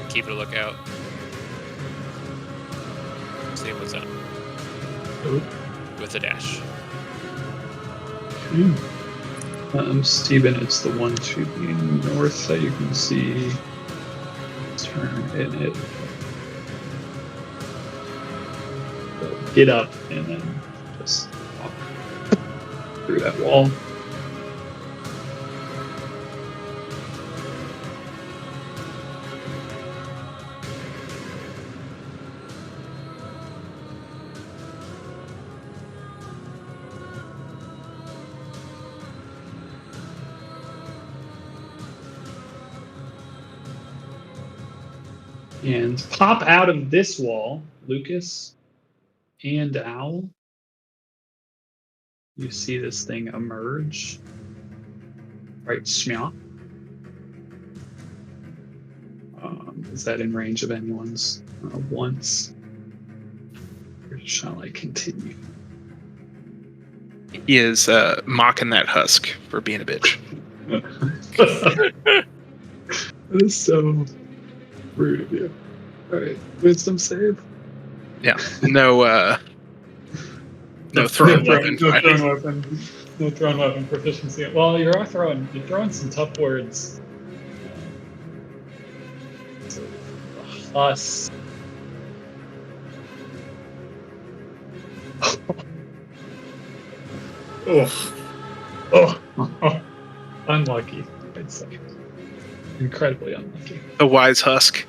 Keep a lookout. See what's up. With a dash. Okay. Steven, it's the one to the north that you can see. Turn in it. So get up and then just walk through that wall. And pop out of this wall, Lucas and Owl. You see this thing emerge. Right, Smia. Is that in range of anyone's once? Or shall I continue? He is mocking that husk for being a bitch. That is so rude of you. Alright, wisdom save. Yeah. No thrown weapon. No thrown weapon. No thrown weapon proficiency. Well, you're throwing some tough words. Us. Oh, unlucky, I'd say. Incredibly unlucky. The wise husk.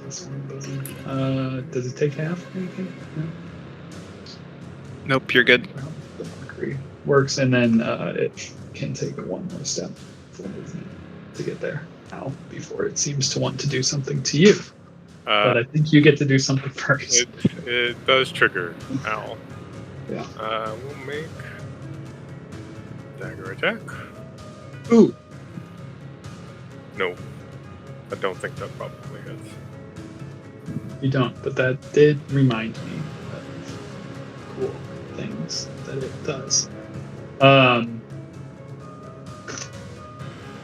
This one doesn't. Does it take half or anything? No. Nope, you're good. Well, the mockery works, and then it can take one more step, full movement, to get there. Now, before it seems to want to do something to you. But I think you get to do something first. It does trigger Owl. Yeah. We'll make dagger attack. Ooh. No, I don't think that probably hits. You don't, but that did remind me of cool things that it does.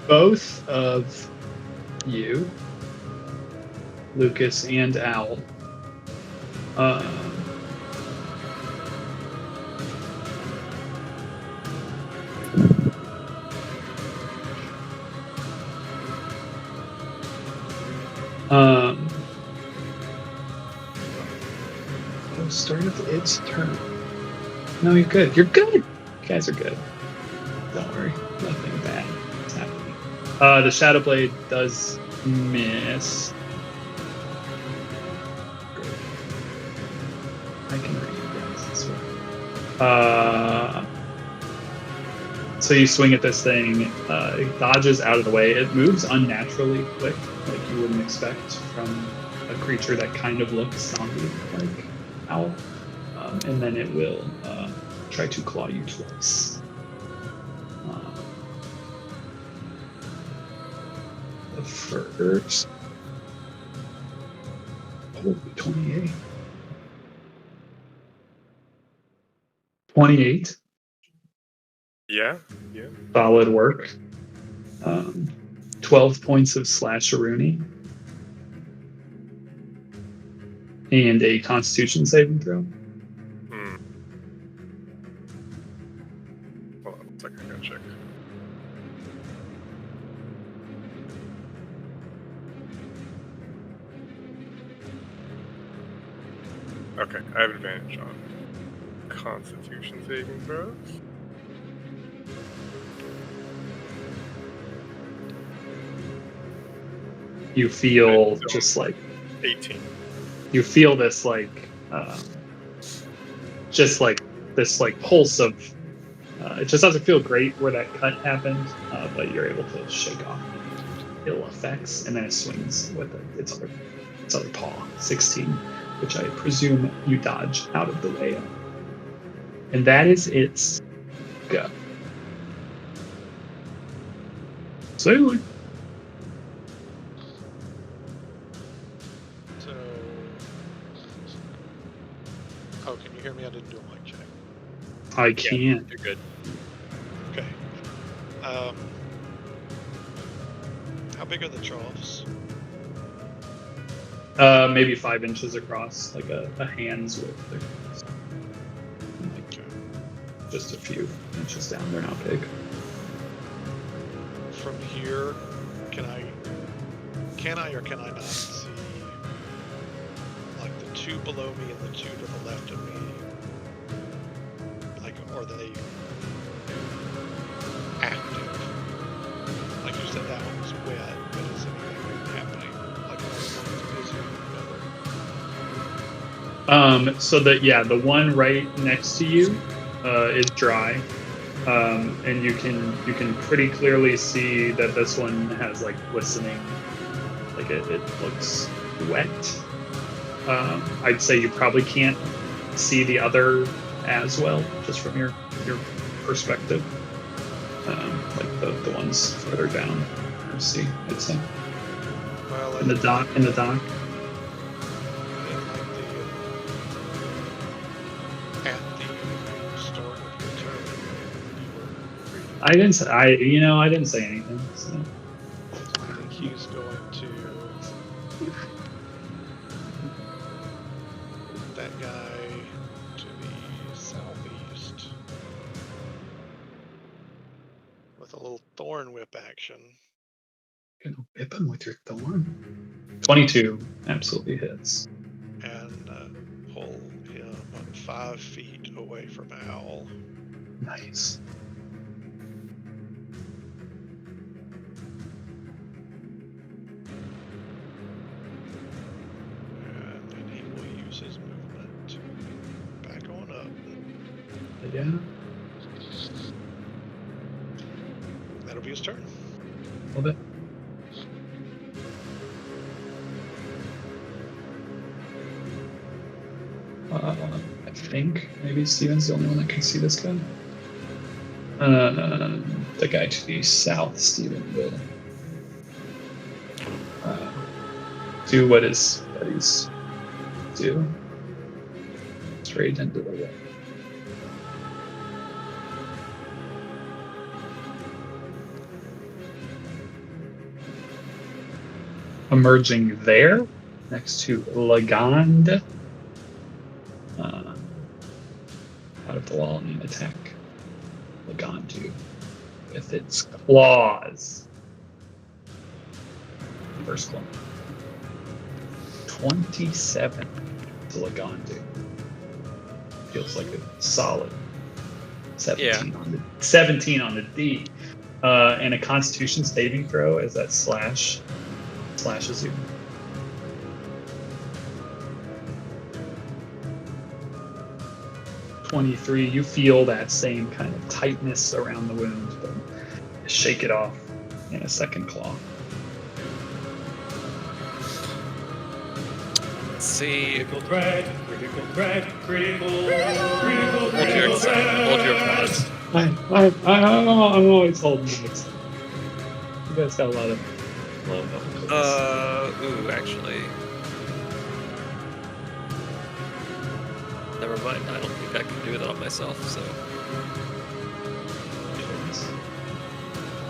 Both of you, Lucas and Owl, start of its turn. No, you're good. You're good. You guys are good. Don't worry. Nothing bad is happening. The Shadow Blade does miss. Good. I can read you guys this way. So you swing at this thing. It dodges out of the way. It moves unnaturally quick, like you wouldn't expect from a creature that kind of looks zombie-like. Owl. And then it will try to claw you twice. The first. Holy 28. 28. Yeah. Solid work. 12 points of slasheroonie. And a Constitution saving throw. Hold on 1 second, I gotta check. Okay, I have advantage on Constitution saving throws. You feel just like 18. you feel this just like this pulse of it just doesn't feel great where that cut happened, but you're able to shake off ill effects, and then it swings with its other paw. 16, which I presume you dodge out of the way of. And that is its go. So oh, can you hear me? I didn't do a mic check. I can't. You're good. Okay. How big are the troughs? Maybe 5 inches across, like a hand's width across. Like just a few inches down. They're not big. From here, can I or can I not see like the 2 below me and the 2 to the left of me? Like, are they active? Like you said, that one was wet, but is anything happening? Like one is busy than the other? So the one right next to you is dry, and you can pretty clearly see that this one has like glistening, like it looks wet. I'd say you probably can't see the other as well, just from your perspective. Like the ones further down, see, I'd say. Well, In the dock. in like at the start of your turn, I didn't say I didn't say anything. So. I think he's going to that guy to the southeast with a little thorn whip action. You're gonna whip him with your thorn. 22 absolutely hits. And pull him 5 feet away from Owl. Nice. And then he will use his movement to back on up. Yeah. That'll be his turn. A little bit. I think maybe Steven's the only one that can see this guy. The guy to the south, Steven, will do what his buddies do. Straight into the wall. Emerging there, next to Lagand. Out of the wall and attack Lagandu with its claws. First one. 27 to Lagandu. Feels like a solid 17 on the D. And a Constitution saving throw as that slashes you. 23, you feel that same kind of tightness around the wound, but you shake it off in a second claw. Let's see. Critical threat, critical threat, critical Hold your applause. I'm always holding it. You guys got a lot of Actually. Never mind, I don't think I can do that on myself, so.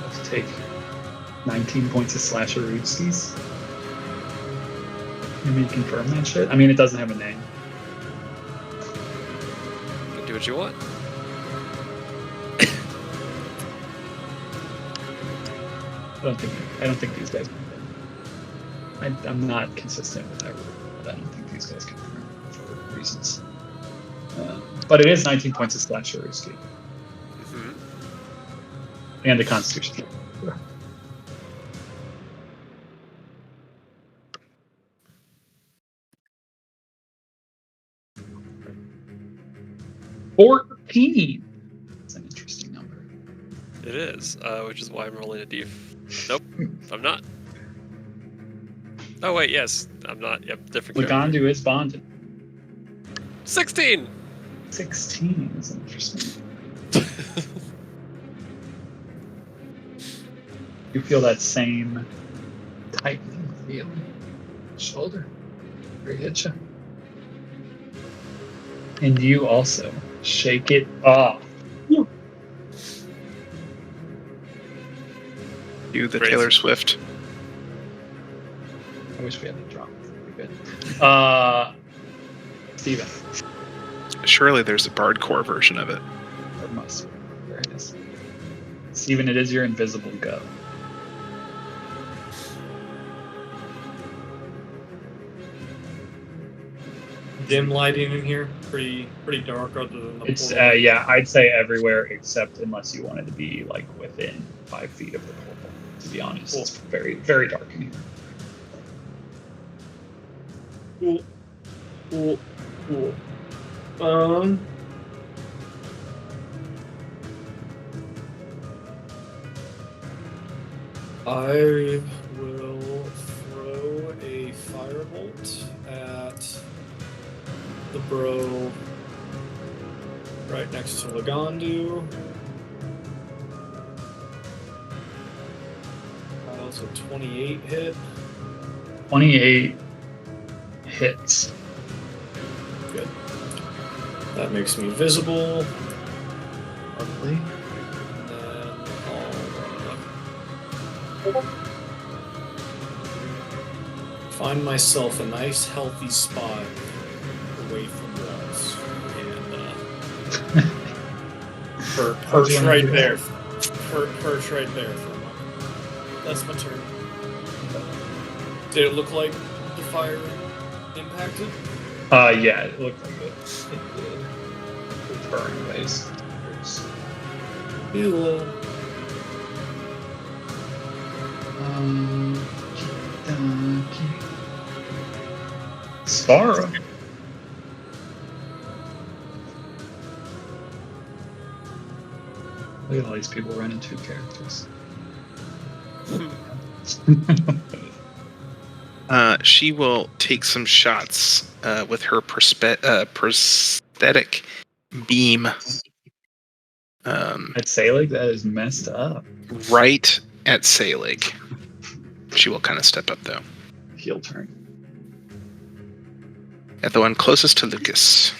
Let's take 19 points of slasher rootskies. You mean confirm that shit? I mean, it doesn't have a name. You can do what you want. I don't think these guys. I'm not consistent with that rule, but I don't think these guys confirm for reasons. But it is 19 points of slasher rootski. Mm-hmm. And a Constitution. 14. That's an interesting number. It is, which is why I'm rolling a D. Nope, I'm not. Oh wait, yes, I'm not. Yep, different character. Lagandu is bonded. 16! 16 is interesting. You feel that same tightening feeling. Shoulder. Where it hit you. And you also shake it off. You, the Crazy. Taylor Swift. I wish we had the drop. Pretty good. Steven. Surely there's a Bardcore version of it. There must be. There it is. Steven, it is your invisible go. Dim lighting in here, pretty dark other than the It's portal. yeah, I'd say everywhere except unless you wanted to be like within 5 feet of the portal. To be honest, it's very, very dark in here. Cool. I will throw a firebolt at the bro right next to Lagandu. That's a 28 hit. 28 hits. Good. That makes me visible. Lovely. And then Find myself a nice, healthy spot away from walls, and perch right there. Perch right there for a moment. That's my turn. Did it look like the fire impacted? Yeah, it looked like it did. The burn ways. Ew. Spara. Look at all these people running two characters. She will take some shots with her prosthetic beam. I'd say like that is messed up. Right at Salig. She will kind of step up though. Heel turn. At the one closest to Lucas.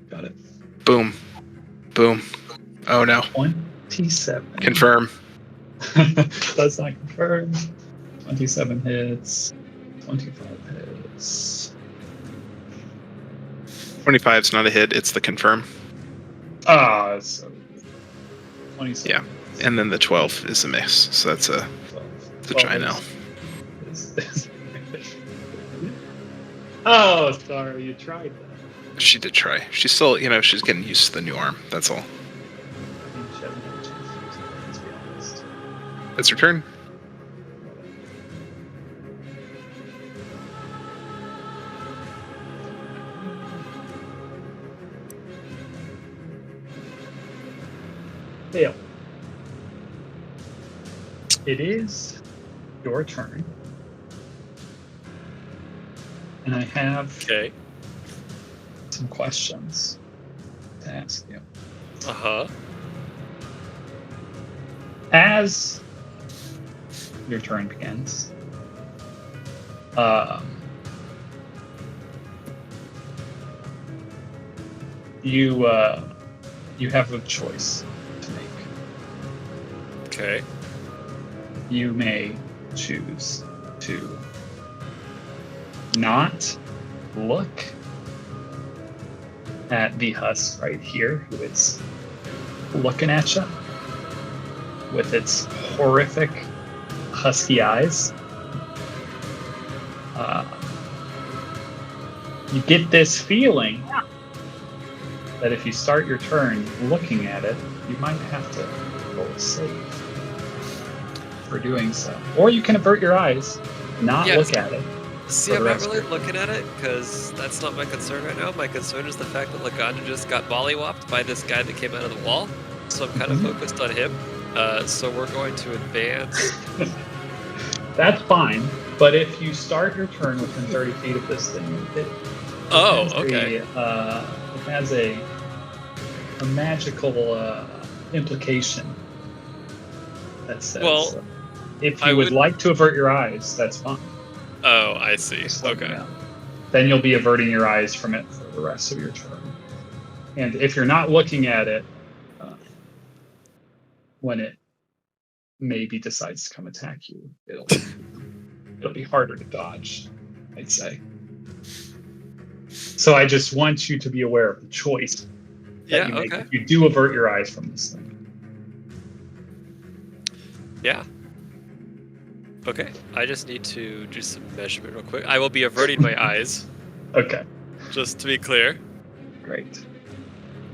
Got it. Boom. Boom. Oh no. 27. Confirm. That's not confirmed. 27 hits. 25 hits. 25's not a hit, it's the confirm. Ah, so 27. Yeah. And then the 12 is a miss. So that's a 12 giant L. Oh, sorry, you tried that. She did try. She's still, she's getting used to the new arm. That's all. Let's be honest. That's her turn. Fail. It is your turn. And I have Okay. some questions to ask you. Uh-huh. As your turn begins, you have a choice to make. Okay. You may choose to not look at the husk right here, who is looking at you with its horrific husky eyes. You get this feeling that if you start your turn looking at it, you might have to roll a save for doing so. Or you can avert your eyes, not Yes. look at it. See, For I'm the not rest really of it. looking at it because that's not my concern right now. My concern is the fact that Laganja just got mollywopped by this guy that came out of the wall. So I'm kind of focused on him. So we're going to advance. That's fine, but if you start your turn within 30 feet of this thing, it Oh, has okay. it has a magical implication that says Well, if I you would would- like to avert your eyes, that's fine. Oh, I see. Just let me Okay. know. Then you'll be averting your eyes from it for the rest of your turn. And if you're not looking at it when it maybe decides to come attack you, it'll be harder to dodge, I'd say. So I just want you to be aware of the choice that Yeah, you make okay. if you do avert your eyes from this thing. Yeah. Okay. I just need to do some measurement real quick. I will be averting my eyes, Okay, just to be clear. great.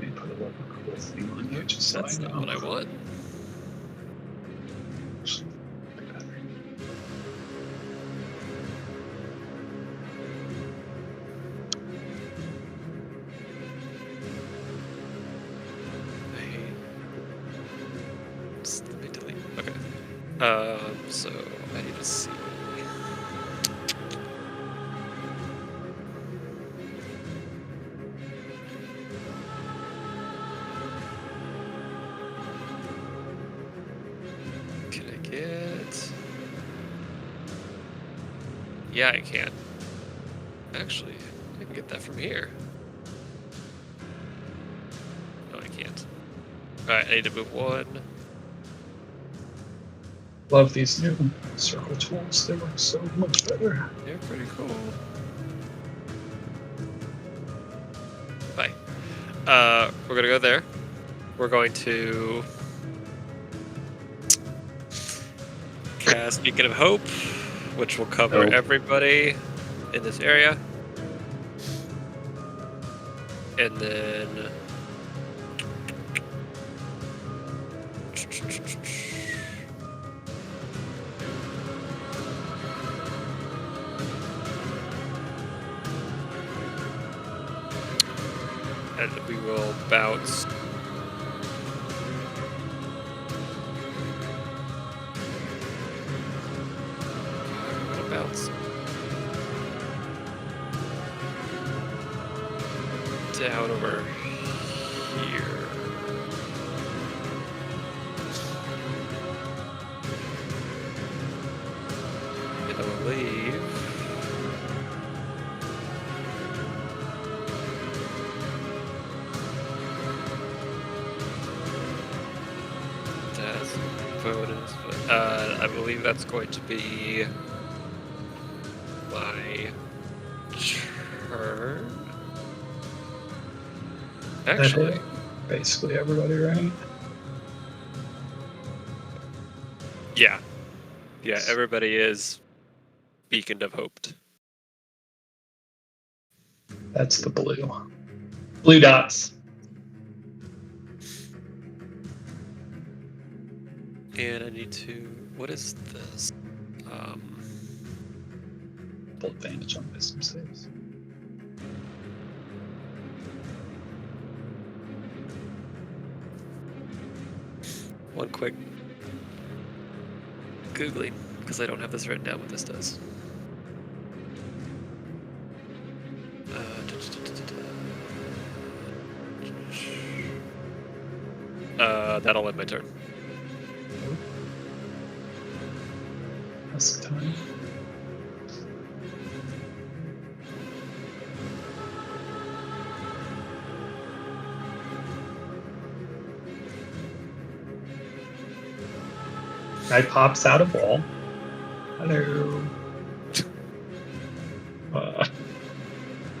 Let me put a little cool thing on you just so That's I not know. what I want. Let me delete. Okay. So I need to see. Can I get? Yeah, I can. Actually, I can get that from here. No, I can't. Alright, I need to move 1, Love these new circle tools. They work so much better. They're pretty cool. Bye. We're gonna go there. We're going to cast Beacon of Hope, which will cover Hope. everybody in this area. And then and we will bounce. We'll bounce down over here. And I believe that's bonus, but I believe that's going to be my turn. Actually, Basically everybody, right? yeah. Yeah, everybody is beaconed of hoped. That's the blue. Blue dots. And I need to. What is this? Full advantage on wisdom saves. One quick googling, because I don't have this written down what this does. That'll end my turn. That's the time. Guy pops out of wall. Hello.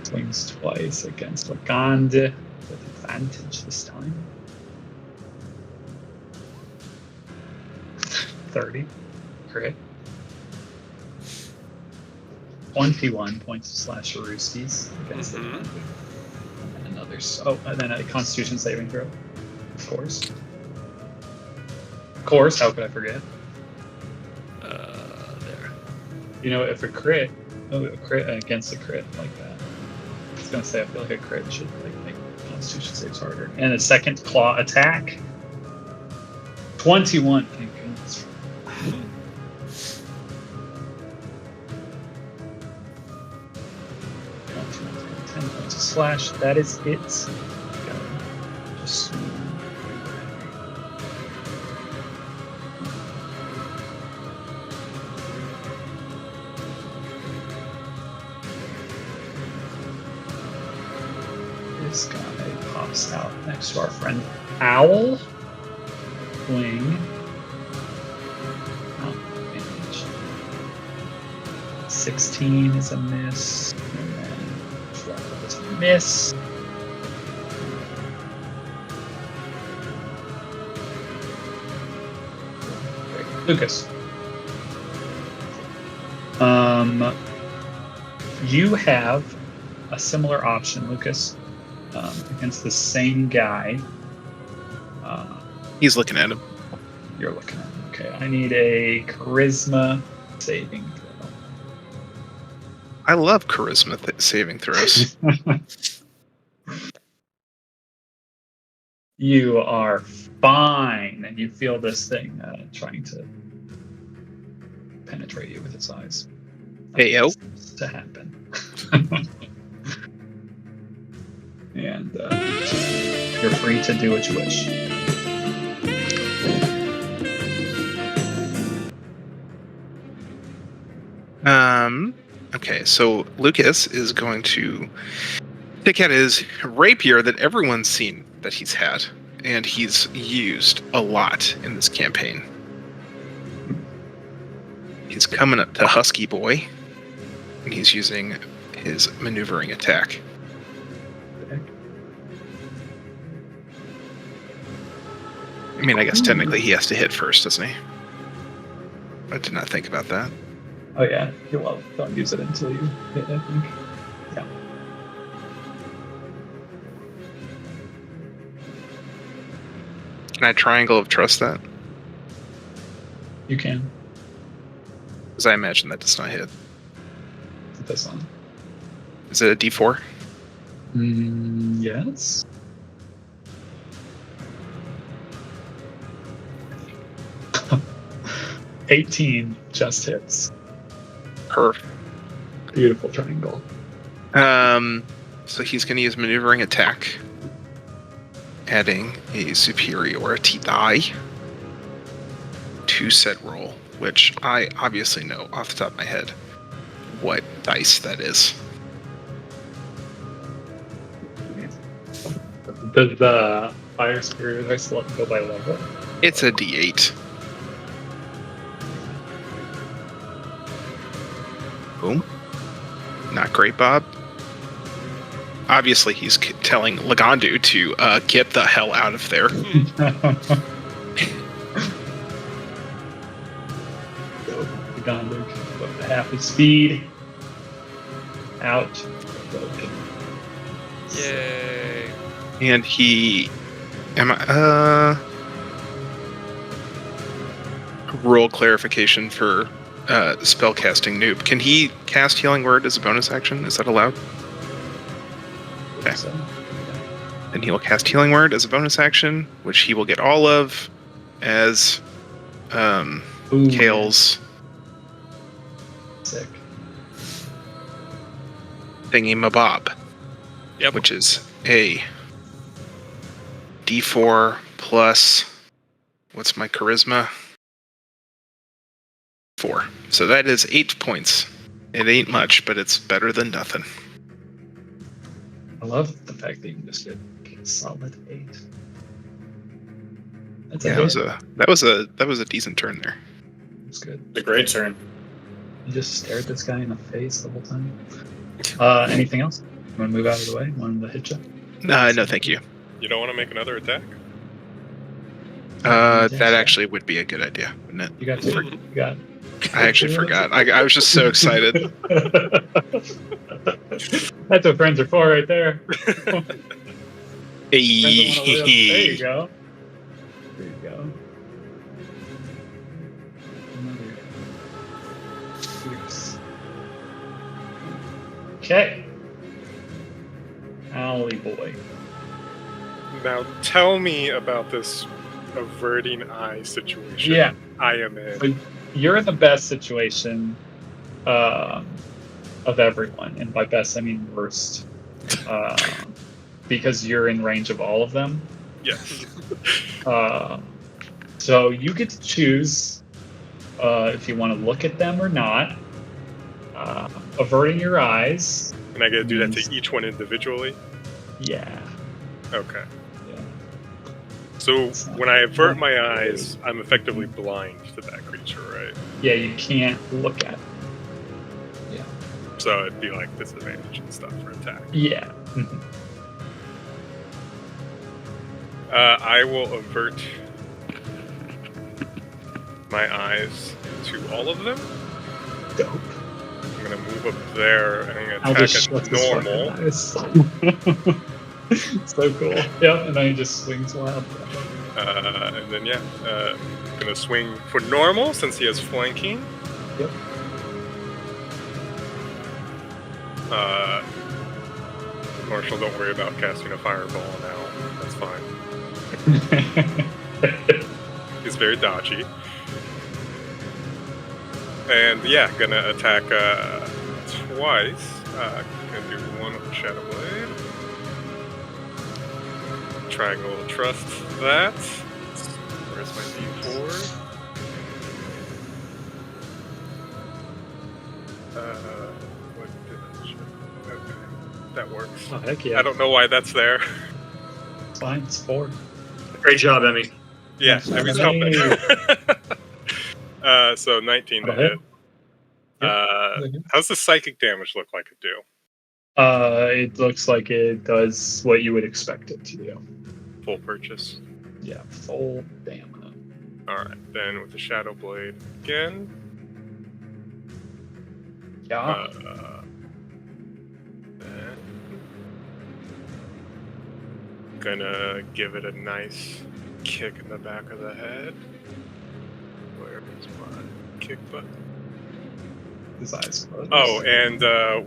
Swings twice against Lagande with advantage this time. 30. Crit. 21 points of slash roosties against the Mhm. and another. And then a Constitution saving throw. Of course. Of course. How could I forget? There. You know, if a crit against a crit like that, I was gonna say I feel like a crit should like make Constitution saves harder. And a second claw attack. 21. Thank goodness. 10 points of slash. That is it. Just this guy pops out next to our friend Owl. Wing. Oh, damage. 16 is a miss. And then 12 is a miss. Lucas. You have a similar option, Lucas, against the same guy. He's looking at him. You're looking at him. Okay, I need a charisma saving throw. I love charisma saving throws. You are fine, and you feel this thing trying to penetrate you with its eyes. Hey, yo. To happen. And you're free to do what you wish. Okay, so Lucas is going to take out his rapier that everyone's seen that he's had, and he's used a lot in this campaign. He's coming up to Husky Boy, and he's using his maneuvering attack. I mean, I guess technically he has to hit first, doesn't he? I did not think about that. Oh yeah, well, don't use it until you hit, I think. Yeah. Can I Triangle of Trust that? You can. Because I imagine that does not hit. Put this on. Is it a D4? Yes. $18 just hits. Perfect. Beautiful triangle. So he's going to use maneuvering attack, adding a superiority die to said roll, which I obviously know off the top of my head what dice that is. Does the fire spirit dice go by level? It's a D8. Boom. Not great, Bob. Obviously, he's telling Lagandu to get the hell out of there. Lagandu go to half his speed. Out. Yay. And he... Rule clarification for spellcasting noob. Can he cast Healing Word as a bonus action? Is that allowed? Okay. So, Then he will cast Healing Word as a bonus action, which he will get all of as ooh, Kale's sick. thingy mabob, Yep. which is a D4 plus, what's my charisma? 4. So that is 8 points. It ain't much, but it's better than nothing. I love the fact that you can just get a solid 8. That's a Yeah, hit. that was a decent turn there. That's good. It's a great turn. You just stare at this guy in the face the whole time. Anything else? You want to move out of the way? Want to hit you? No, thank you. You don't want to make another attack? That actually would be a good idea, wouldn't it? You got two. You got. I actually forgot. I was just so excited. That's what friends are for, right there. Friends that wanna live. There you Hey. go. There you go. Another fierce. Okay. Alley boy. Now tell me about this averting eye situation. Yeah. I am in. But you're in the best situation of everyone, and by best I mean worst, because you're in range of all of them. Yes. So you get to choose if you want to look at them or not. Averting your eyes. And I gotta do that to each one individually? Yeah. Okay. Yeah. So It's not- when I avert my eyes, I'm effectively blind to that creature, right? Yeah, you can't look at it. Yeah. So it'd be like disadvantage and stuff for attack. Yeah. Mhm. I will avert my eyes to all of them. Dope. I'm gonna move up there and I'm I'll gonna just attack shut at this normal. fucking eyes. So cool. Yep, and then he just swings wild. And then gonna swing for normal since he has flanking. Yep. Marshall, don't worry about casting a fireball now. That's fine. He's very dodgy. And yeah, gonna attack twice. Gonna do one with the Shadow Blade. Triangle of Trust that. Where's my D4? What did I check? Okay, that works. Oh, heck yeah. I don't know why that's there. It's fine. It's 4. Great job, Emmy. Yeah, I was helping. So 19 to That'll hit. hit. How's the psychic damage look like it do? It looks like it does what you would expect it to do. Full purchase. Yeah, full damage. Alright, then with the Shadow Blade again. Yeah. Then gonna give it a nice kick in the back of the head. Where is my kick button? His eyes closed. Oh, and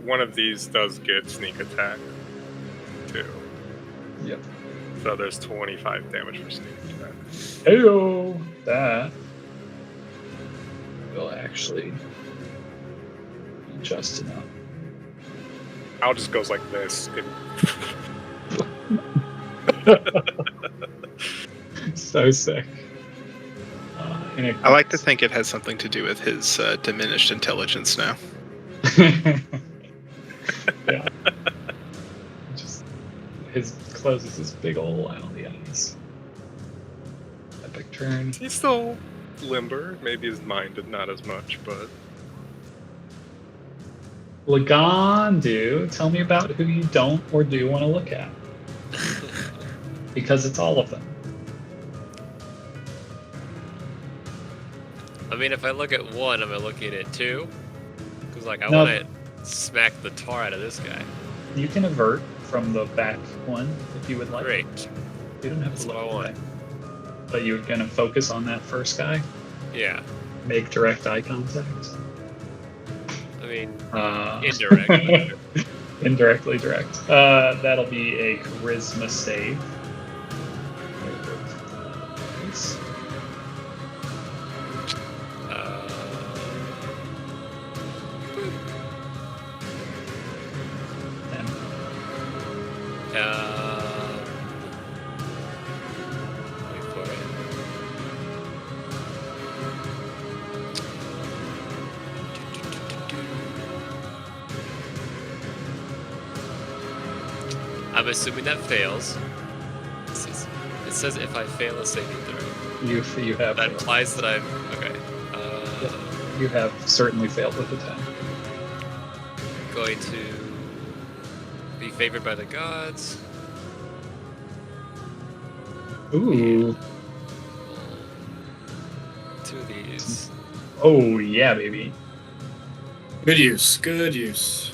one of these does get sneak attack too. Yep. So there's 25 damage for sneak attack. Heyo! That will actually be just enough. Al just goes like this. So sick. I like to think it has something to do with his diminished intelligence now. Yeah. Just closes his big ol' eye on the eyes. Epic turn. He's still limber. Maybe his mind is not as much, but Lagandu, tell me about who you don't or do want to look at. Because it's all of them. I mean, if I look at one, am I looking at two? Because, like, I No. want to smack the tar out of this guy. You can avert from the back one if you would like. Great. You don't have That's to what I look want. away. But you're gonna focus on that first guy. Yeah. Make direct eye contact. I mean, Indirect. Indirectly direct. That'll be a charisma save. Nice. And wait for it. I'm assuming that fails. It says if I fail a saving throw. you have That implies that I'm okay. you have certainly failed with the 10. Going to be favored by the gods. Ooh. Two of these. Oh yeah, baby. Good use. Good use.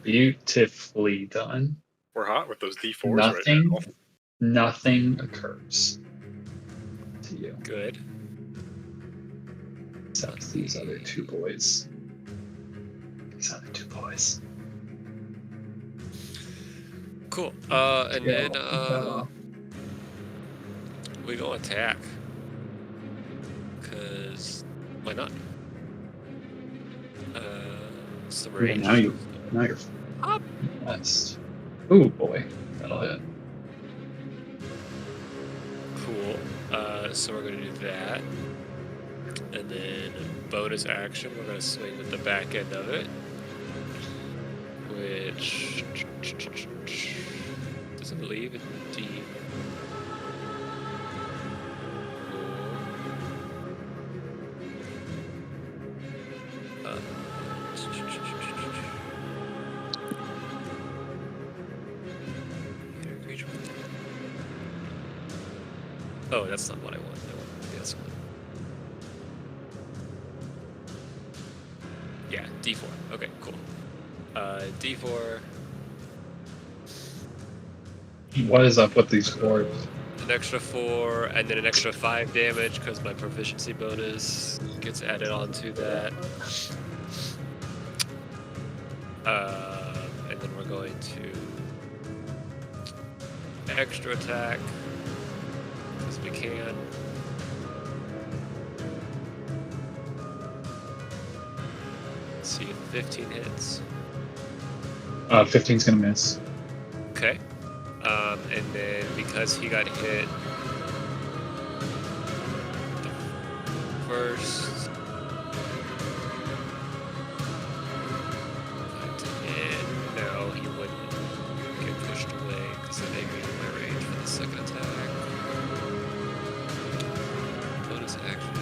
Beautifully done. we're hot with those D4s Nothing. right now. Nothing occurs to you. Good. Except these other two boys. These other two boys. Cool. And Yeah. then we go attack. Cause why not? Some Yeah, range. now you're Up. west. Ooh boy, that'll hit. Cool. So we're gonna do that. And then bonus action, we're gonna swing with the back end of it. Which does it leave in D? Oh, that's not what I want. I want this one. Yeah, D4. Okay, cool. D4, What is up with these chords? an extra 4, and then an extra 5 damage because my proficiency bonus gets added onto that. And then we're going to extra attack because we can. Let's see if 15 hits. 15's gonna miss. Okay. And then because he got hit the first, no, he wouldn't get pushed away because then they'd be in my range for the second attack. Bonus action.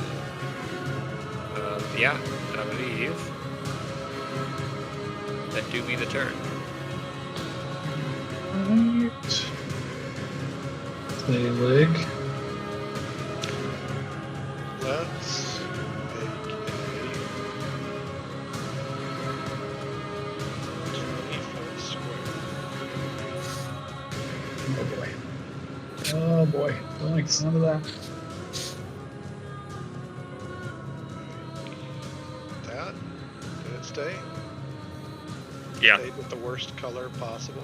Yeah, I believe that do me the turn. Alright. Selig. Let's make a 20-foot square. Oh boy. Oh boy. Don't like the sound of that. That, did it stay? Yeah. Stayed with the worst color possible.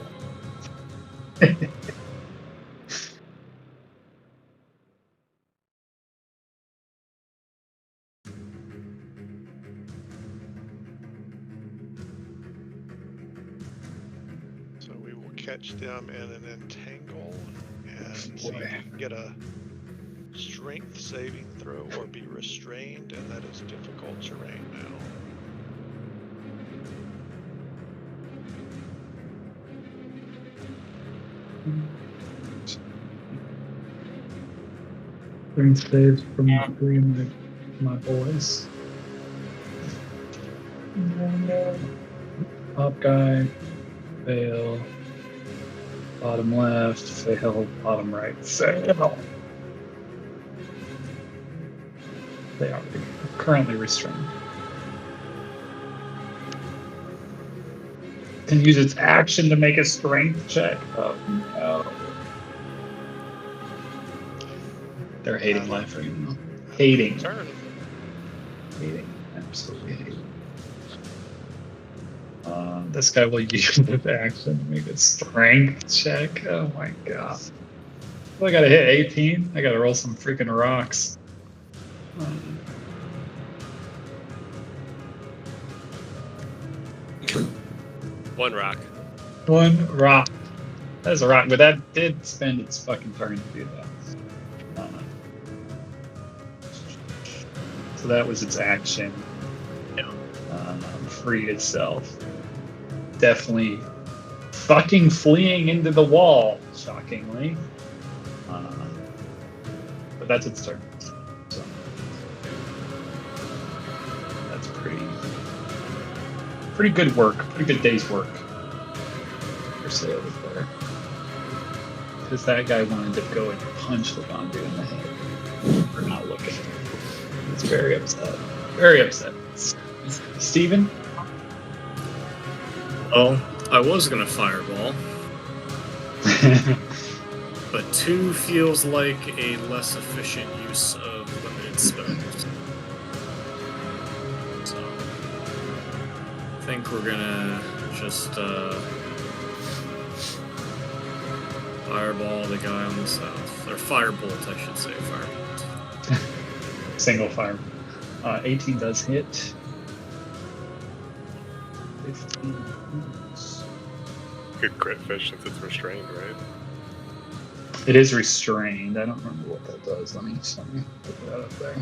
So we will catch them in an entangle and see if we Boy. can get a strength saving throw or be restrained, and that is difficult terrain now. Green saves from three of my boys. Top guy, fail. Bottom left, fail. Bottom right, fail. They are currently restrained. Can use its action to make a strength check. Oh no. They're hating life right now. Hating. Turn. Hating. Absolutely hating. This guy will use his action to make a strength check. Oh my god. Well, I gotta hit 18. I gotta roll some freaking rocks. One rock. One rock. That is a rock, but that did spend its fucking turn to do that. So that was its action. Freed itself. Definitely fucking fleeing into the wall, shockingly. But that's its turn. So that's pretty good work. Pretty good day's work. For sale there. Because that guy wanted to go and punch Lagondu in the head for not looking. He's very upset. Very upset. Steven? Well, I was gonna fireball, but 2 feels like a less efficient use of limited spells. So, I think we're gonna just fireball the guy on the south. Or firebolt, I should say. Firebolt. Single fire. 18 does hit. 15. Good crit fish since it's restrained, right? It is restrained. I don't remember what that does. Let me put that up there.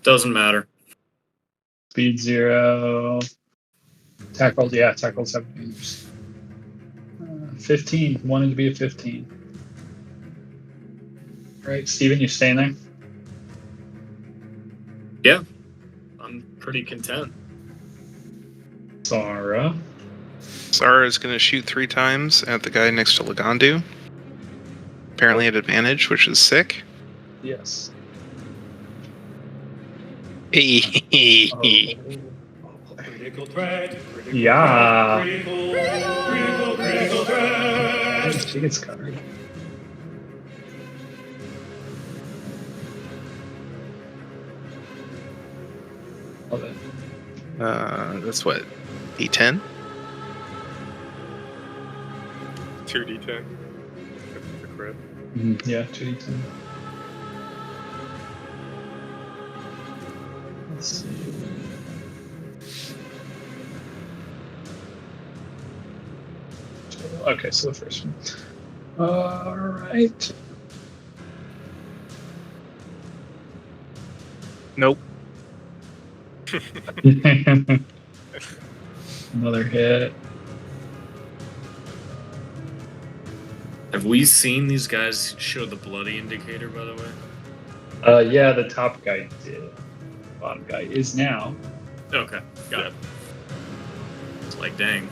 Doesn't matter. Speed 0. Tackle, yeah, tackle 17. 15. Wanted to be a 15. Right, Steven, you staying there? Yeah, I'm pretty content. Zara. Zara is going to shoot 3 times at the guy next to Lagondu. Apparently at advantage, which is sick. Yes. Critical threat. Critical Yeah. threat, critical threat. She gets covered. Love it. That's what? D10? 2d10. The crit. Yeah, 2d10. Let's see. Okay, so the first one. Alright. Nope. Another hit. Have we seen these guys show the bloody indicator, by the way? Yeah, the top guy did. bottom guy is now. Okay, got it. It's like, dang.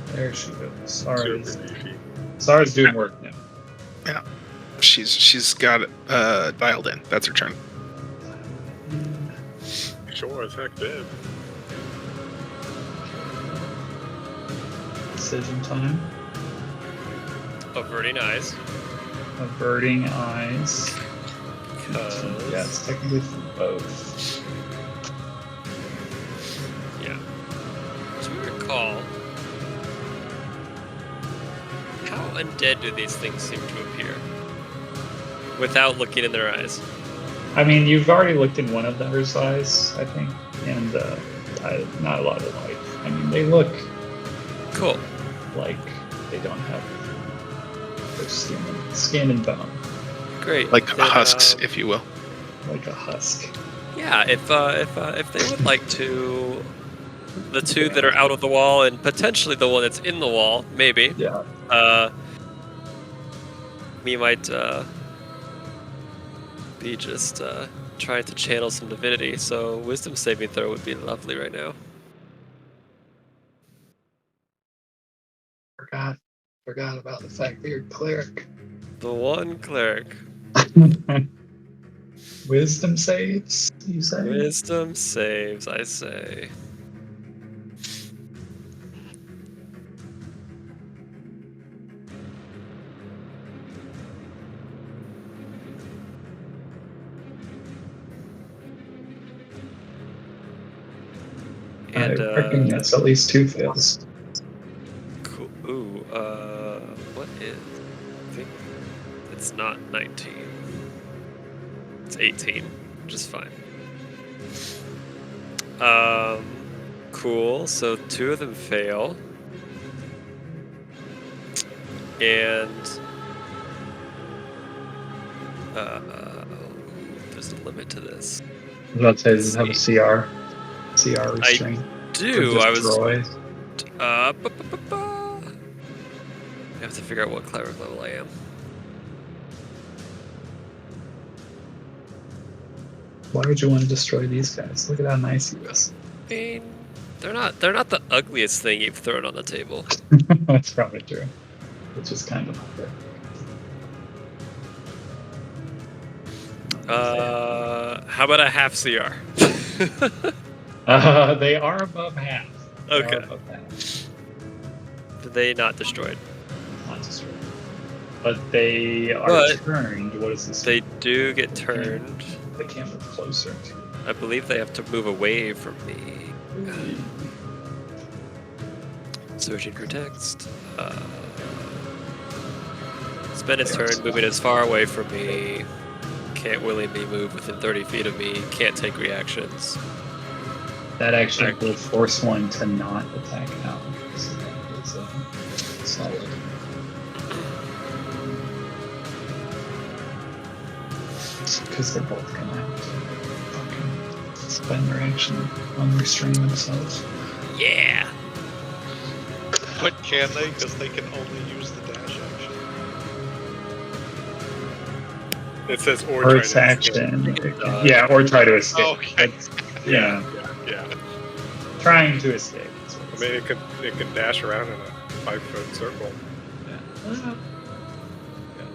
There she goes. Super beefy. Sarah's doing work now. She's got it dialed in. That's her turn. Sure as heck did. Decision time. Averting eyes. Averting eyes. Because Yeah, it's technically for both. yeah. To recall, how undead do these things seem to appear? Without looking in their eyes. I mean, you've already looked in one of her eyes, I think, and not a lot of life. I mean, they look Cool. like they don't have their skin and bone, Great. Like Then, husks, if you will. like a husk. Yeah, if they would like to, the two that are out of the wall and potentially the one that's in the wall, maybe. Yeah. We might be just trying to channel some divinity. So wisdom saving throw would be lovely right now. Forgot about the fact that you're a cleric. The one cleric. Wisdom saves, you say? Wisdom saves, I say. And I reckon that's at least 2 fails. cool. Ooh, what is? I think it's not 19. It's 18, which is fine. Cool. So 2 of them fail, and there's a limit to this. I was about to say, does it have a CR restraint? Do I was Destroy? I have to figure out what cleric level I am. Why would you want to destroy these guys? Look at how nice he was. I mean, they're not the ugliest thing you've thrown on the table. That's probably true. Which is kind of fair. How about a half CR? They are above half. They are Okay. above half. Did they not destroyed? Not destroyed. But they are But turned. What is this? They do get turned. They can't move closer to. I believe they have to move away from me. Searching for text. Spend its turn moving as far away from me. Can't willingly move within 30 feet of me. Can't take reactions. That actually will force one to not attack now. So that is solid. Because they're both gonna have to fucking spend their action on restraining themselves. Yeah. But can they? Because they can only use the dash action. It says or First try to escape. action. Yeah, or try to escape. Okay. That's- yeah, Yeah. trying to escape. That's what I it's- mean, it can dash around in a 5-foot circle. Yeah,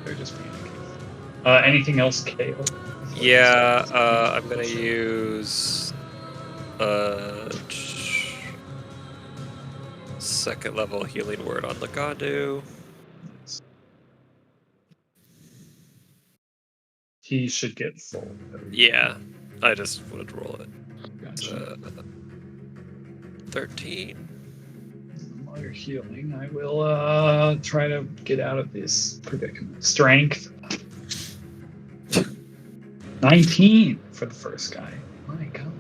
they're just panicking. Anything else, Kale? Yeah, I'm gonna use second level healing word on Lagandu. He should get full. Yeah, I just wanted to roll it. Gotcha. 13. While you're healing, I will try to get out of this predicament. Strength. 19 for the first guy. My god.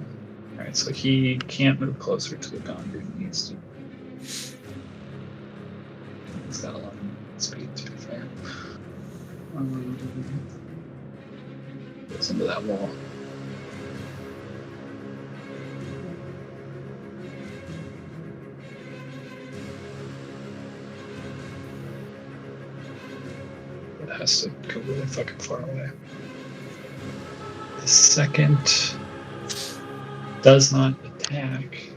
Alright, so he can't move closer to the Gondor. He needs to. He's got a lot of speed, to be fair. Goes into that wall. It has to go really fucking far away. The second does not attack.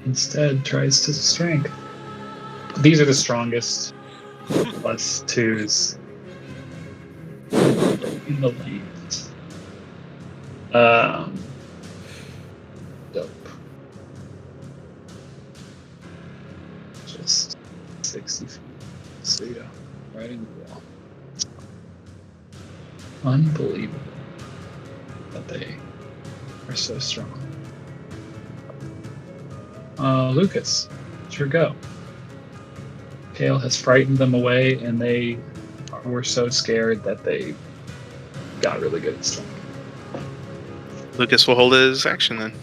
Instead, tries to strength. These are the strongest plus 2s in the land. Dope. Just 60 feet. So yeah, right in the wall. Unbelievable that they are so strong. Lucas, it's your go. Kale has frightened them away, and they were so scared that they got really good at strength. Lucas will hold his action then.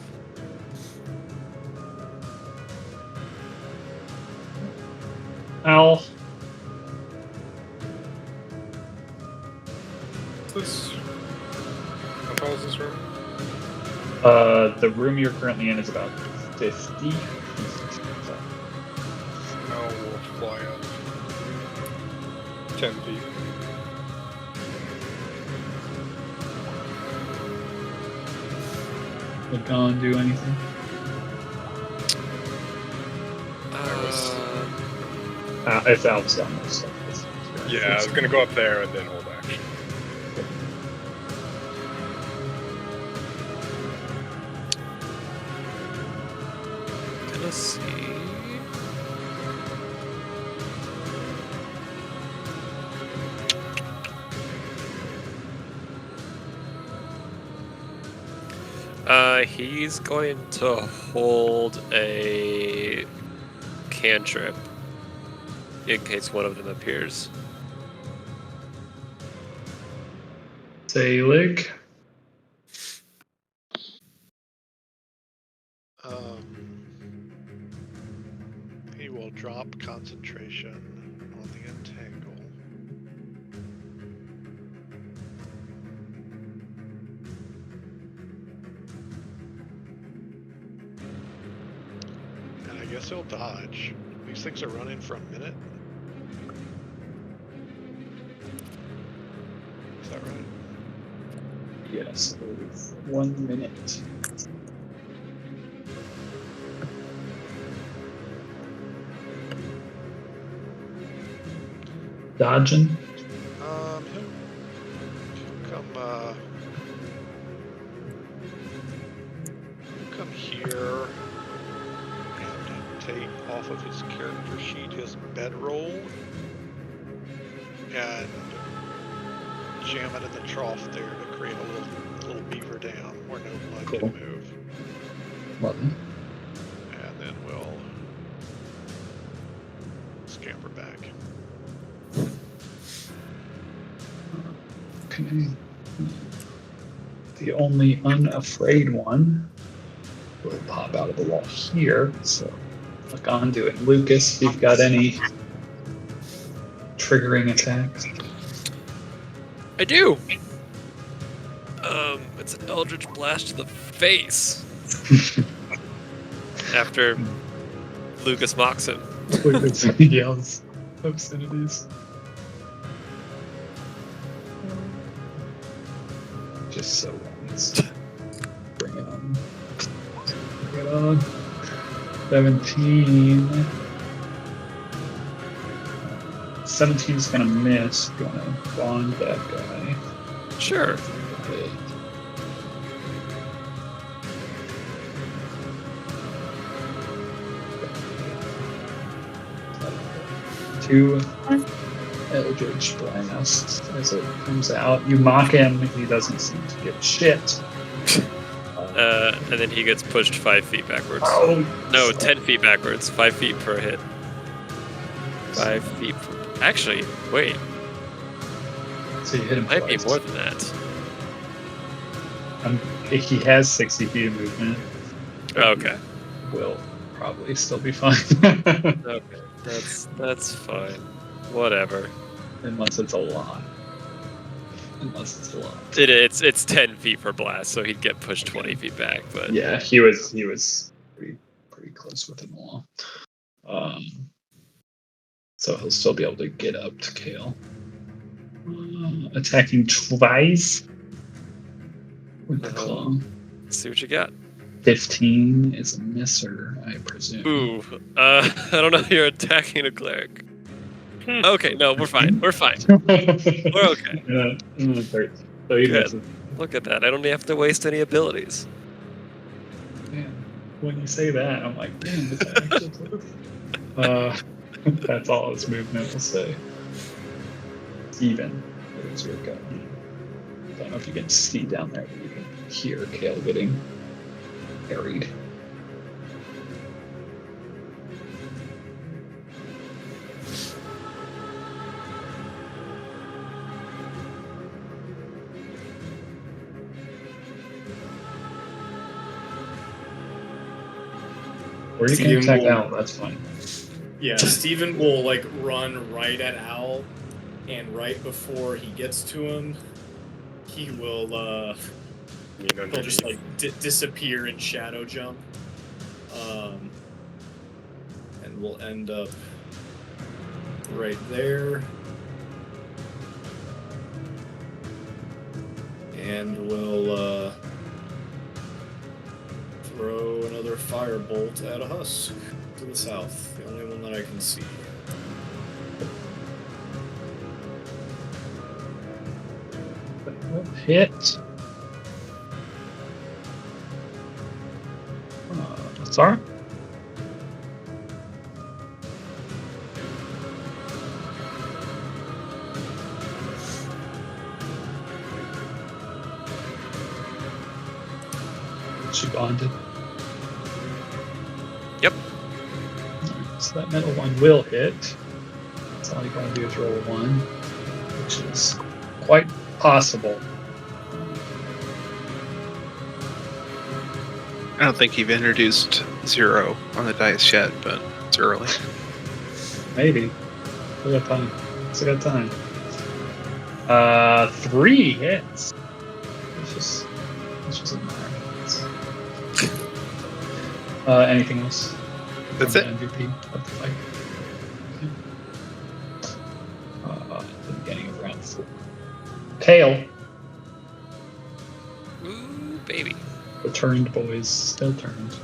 Owl. This. How tall is this room? The room you're currently in is about 50. Now we'll fly up 10 feet. Would Gon do anything? If Al's done this stuff. Yeah, I was gonna go up there and then hold action. Gonna see. He's going to hold a cantrip in case one of them appears. Zelig. He will drop concentration on the entangle. And I guess he'll dodge. These things are running for a minute. Is that right? Yes, I believe 1 minute. Dodging. He'll come here and take off of his character sheet his bedroll and jam it in the trough there to create a little beaver dam where no blood Cool. can move. Love it. And then we'll scamper back. Okay. The only unafraid one will pop out of the wall here. So, look on to it. Lucas, if you've got any triggering attacks. I do. It's an Eldritch Blast to the face. After Lucas mocks him. Lucas yells obscenities. Just so once. Bring it on. Bring it on. 17. 17's gonna miss. Gonna bond that guy. Sure. Okay. Two Eldritch Blast as it comes out. You mock him, he doesn't seem to give a shit. And then he gets pushed 5 feet backwards. Oh, No, 10 feet backwards. 5 feet per hit. 5 feet. Actually, wait. So you hit him Might be twice. more than that. He has 60 feet of movement. Okay. Will probably still be fine. Okay. That's fine. Whatever. Unless it's a lot. It's 10 feet per blast, so he'd get pushed 20 feet back. But Yeah, he was pretty close within the wall. So he'll still be able to get up to Kale. Attacking twice with the claw. See what you got. 15 is a misser, I presume. Ooh, I don't know. You're attacking a cleric. Okay, no, we're fine. We're fine. We're okay. Yeah, 13. So he Good. doesn't. Look at that. I don't have to waste any abilities. Man, when you say that, I'm like, damn, is that actually close? That's all his movement will say. Even. There's your gun. I don't know if you can see down there, but you can hear Kale getting harried. Or you can Steven attack will- out, that's fine. Yeah, Steven will like run right at Al, and right before he gets to him, he will I mean, he'll underneath. just like disappear in shadow jump, and we'll end up right there, and we'll throw another firebolt at a husk to the south, the only one that I can see. Hit. Sorry? She bonded. Yep. Alright, so that middle one will hit. That's all you gotta do is roll a 1, which is quite possible. I don't think you've introduced 0 on the dice yet, but it's early. Maybe. We got time. Still got time. 3 hits. It's just admire. Anything else? That's From it. the MVP of the fight. At the beginning of round 4. Tail. Ooh, baby. The turned boys still turned.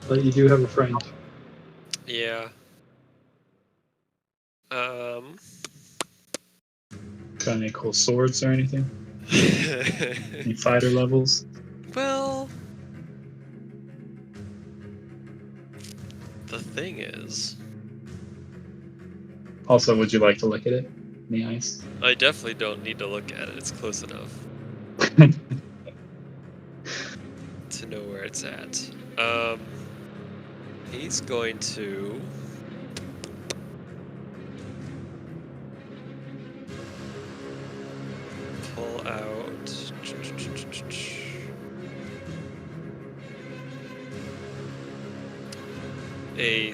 But you do have a friend. Yeah. Got any cool swords or anything? Any fighter levels? Well, the thing is, Also, would you like to look at it in the eyes? I definitely don't need to look at it. It's close enough to know where it's at. He's going to pull out a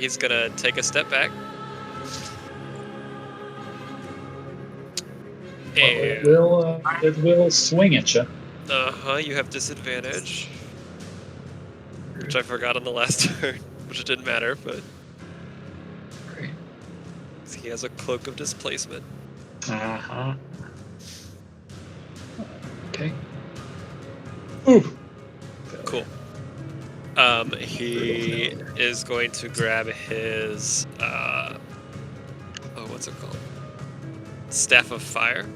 he's gonna take a step back. It And will swing at you. you have disadvantage, which I forgot on the last turn, which it didn't matter, but Great. he has a cloak of displacement. Uh-huh. Okay. Ooh. Cool. He is going to grab his what's it called? Staff of Fire,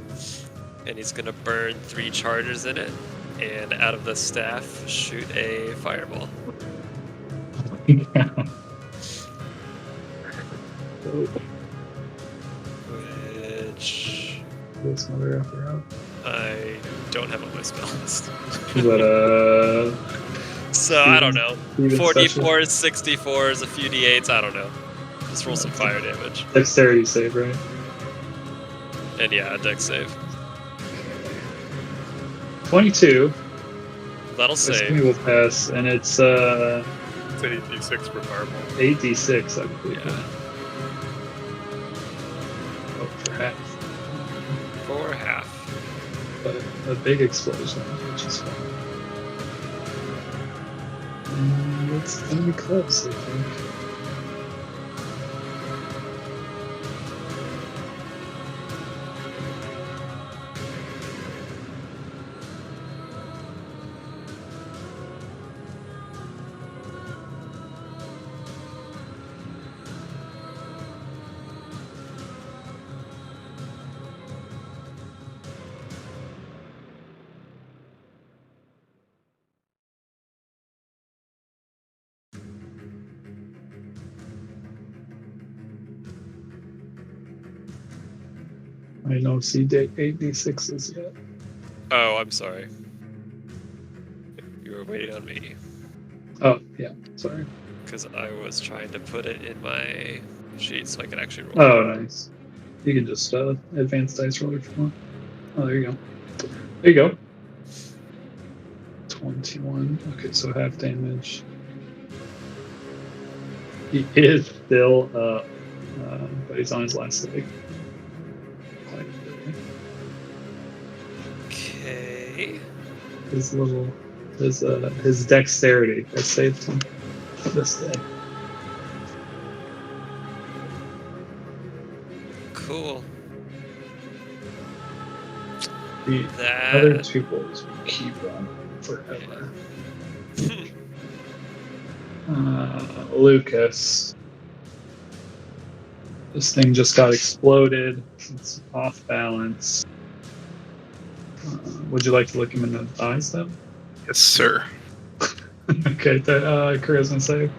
and he's gonna burn 3 charges in it, and out of the staff shoot a fireball. Which This mother effer out. I don't have on my spell list. Is that So I don't know. even 4d4s, 64s, a few d8s, I don't know. Just roll some fire damage. dexterity save, right? And yeah, a dex save. 22. That'll This save. will pass, and it's It's 8d6 for fireball. 8d6, I believe. Yeah. Oh, for half. For half. But a big explosion, which is fun. It's gonna be close, I think. I don't see 8d6s yet. Oh, I'm sorry. You were waiting on me Oh, yeah, sorry. because I was trying to put it in my sheet so I could actually roll. Oh, nice. You can just advance dice roll if you want. Oh, there you go. There you go. 21. Okay, so half damage. He is still up, but he's on his last leg. Quite literally. Okay. His dexterity has saved him this day. Cool. The other That. two boys will keep on forever. Lucas. This thing just got exploded. It's off balance. Would you like to look him in the eyes, though? Yes, sir. Okay, charisma save.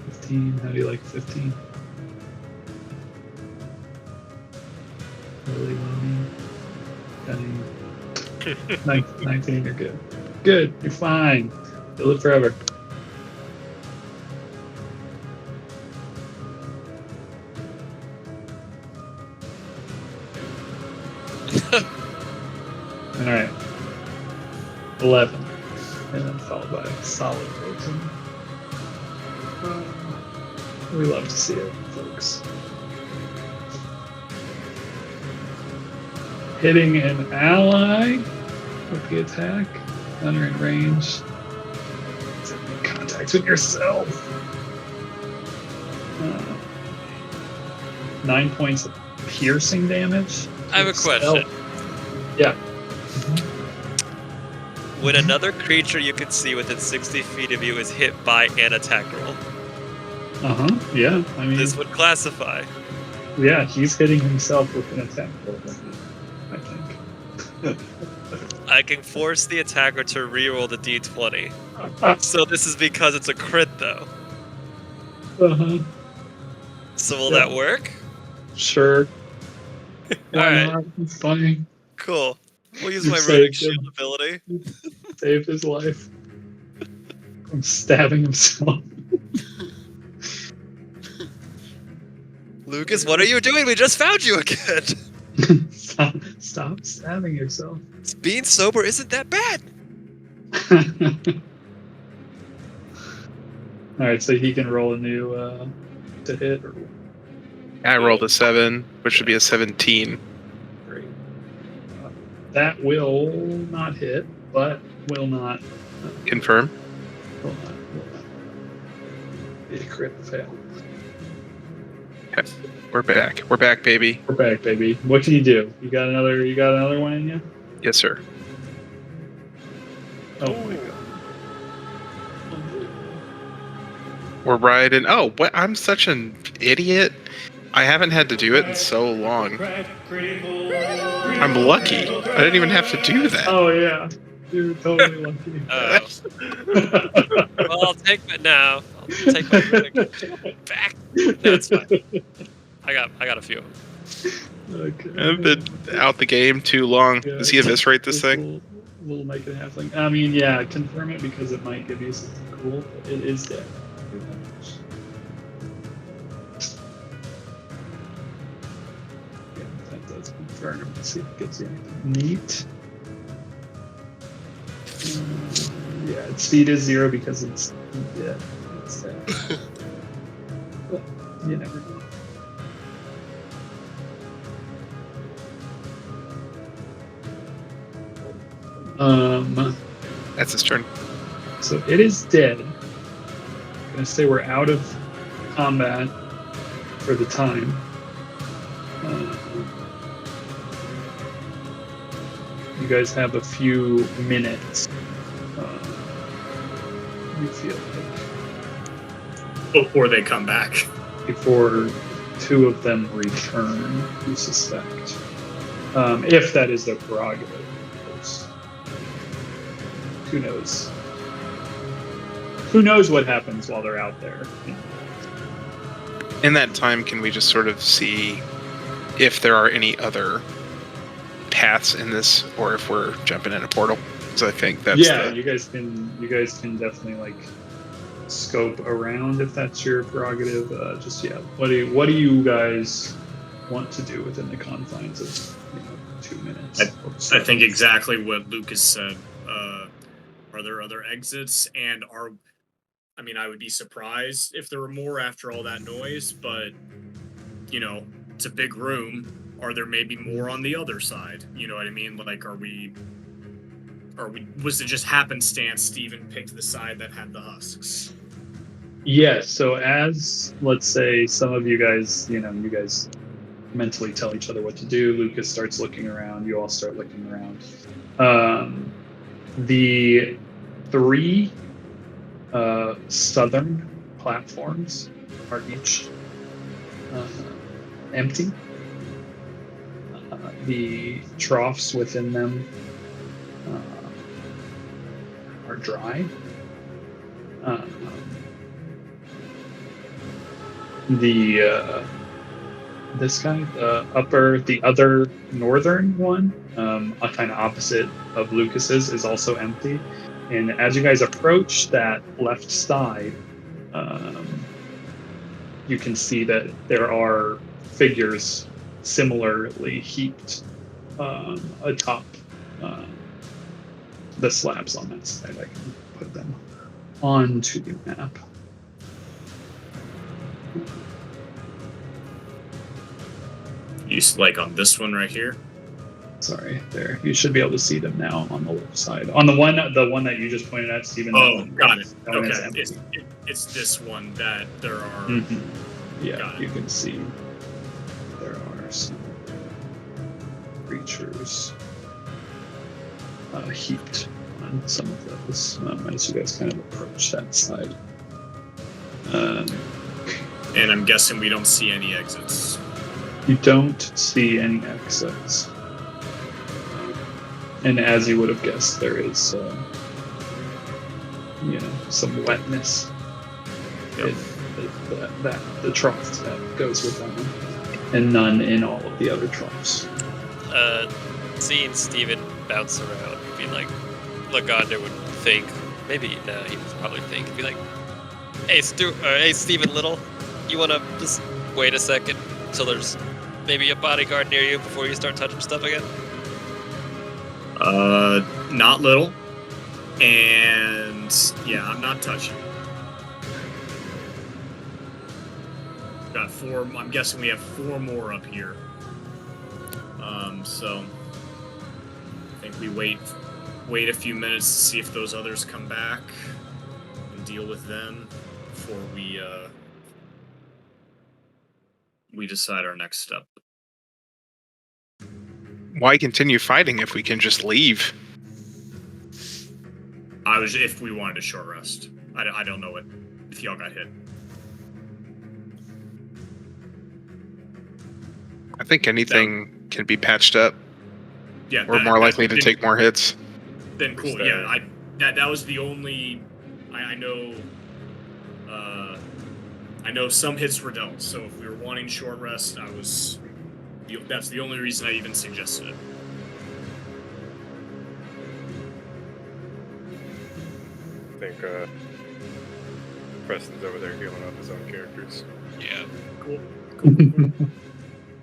15. How do you like 15? Really, Lenny? 19, you're good. Good, you're fine. You'll live forever. Alright. 11. And then followed by a solid 14. We love to see it, folks. Hitting an ally with the attack. Under in range. Make contact with yourself. 9 points of piercing damage. I have a question. Yeah. When another creature you can see within 60 feet of you is hit by an attack roll, Yeah. I mean, this would classify. yeah, he's hitting himself with an attack roll, I think. I can force the attacker to reroll the d20. So this is because it's a crit, though. So will Yeah. that work? Sure. Why Alright. not? It's funny. Cool. We'll use You my saved runic him. shield ability. Saved his life from stabbing himself. Lucas, what are you doing? We just found you again. Stop stabbing yourself. Being sober isn't that bad. Alright, so he can roll a new to hit. Or... I rolled a 7, which should be a 17. Great. That will not hit, but will not. Confirm. Will not be a crit fail. Okay. We're back. We're back, baby. We're back, baby. What can you do? You got another one in you? Yes, sir. Oh my god. We're riding. Oh, what? I'm such an idiot. I haven't had to do it in so long. I'm lucky. I didn't even have to do that. Oh yeah. You're totally lucky. Well, I'll take it now. I'll take my runic back. That's fine. I got a few. Okay. I've been out the game too long. Yeah. Does he eviscerate this thing? We'll make it halfling. I mean, yeah, confirm it because it might give you something cool. But it is dead. Yeah, that does confirm. Let's see if it gives you anything neat. Yeah, its speed is 0 because it's dead. It's dead. But you never know. That's his turn. So it is dead. I'm gonna say we're out of combat for the time. You guys have a few minutes. You feel like Before they come back. before two of them return, you suspect. If that is their prerogative. Because who knows? Who knows what happens while they're out there? In that time, can we just sort of see if there are any other paths in this, or if we're jumping in a portal? Because I think that's you guys can definitely like scope around if that's your prerogative. What do you guys want to do within the confines of 2 minutes? I think exactly what Lucas said. Are there other exits? And I would be surprised if there were more after all that noise, but it's a big room. Are there maybe more on the other side? You know what I mean? Like, was it just happenstance Steven picked the side that had the husks? Yes. So as, let's say, some of you guys, you guys mentally tell each other what to do. Lucas starts looking around. You all start looking around. The 3 southern platforms are each empty. The troughs within them are dry. The other northern one, kind of opposite of Lucas's, is also empty. And as you guys approach that left side, you can see that there are figures similarly heaped atop the slabs on that side. I can put them onto the map. You like on this one right here? Sorry, there. You should be able to see them now on the left side. On the one that you just pointed out, Stephen. Oh, got it. That one is Okay, empty. it's this one that there are. Mhm. Yeah, Got it. you can see there are some creatures heaped on some of those as you guys kind of approach that side. And I'm guessing we don't see any exits. You don't see any exits. And as you would have guessed, there is some wetness Yep. in the trough that goes with them, and none in all of the other troughs. Seeing Steven bounce around, be like, Lagonda would think, maybe, he would probably think, be like, hey, Steven Little, you want to just wait a second until there's maybe a bodyguard near you before you start touching stuff again? Not Little. And yeah, I'm not touching. Got 4. I'm guessing we have 4 more up here. So I think we wait a few minutes to see if those others come back and deal with them before we decide our next step. Why continue fighting if we can just leave? If we wanted a short rest. I don't know if y'all got hit. I think anything can be patched up. Yeah, We're more likely to take more hits. Then cool. Understand. Yeah, that was the only. I know. I know some hits were dealt. So if we were wanting short rest, that's the only reason I even suggested it. I think Preston's over there healing up his own characters. Yeah. Cool.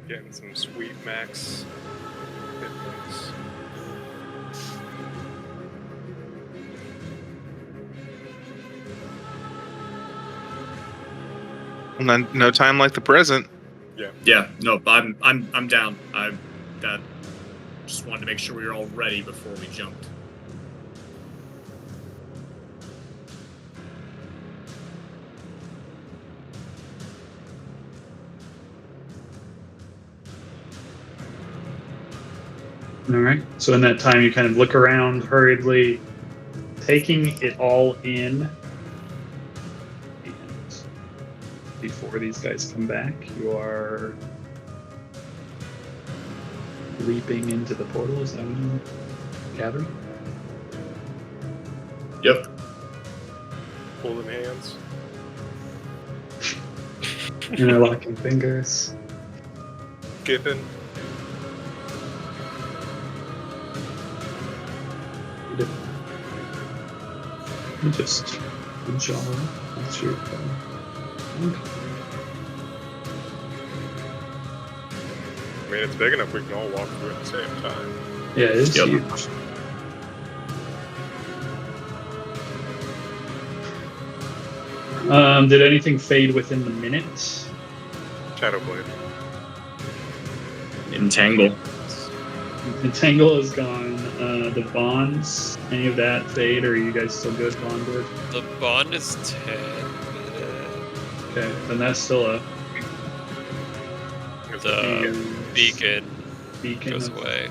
Getting some sweet max hit points. No time like the present. Yeah. No, I'm down. That just wanted to make sure we were all ready before we jumped. All right. So in that time, you kind of look around hurriedly, taking it all in. And before these guys come back, you are leaping into the portal. Is that what you're gathering? Yep. Holding hands. Interlocking fingers. Skipping. You just enjoy. That's your okay. I mean, it's big enough we can all walk through at the same time. Yeah, it is Yep. huge. Did anything fade within the minute? Shadowblade. Entangle. Entangle is gone. The bonds, any of that fade, or are you guys still good bonded? The bond is 10 minutes. Okay, then that's still up. The beacon Beacon goes of- away.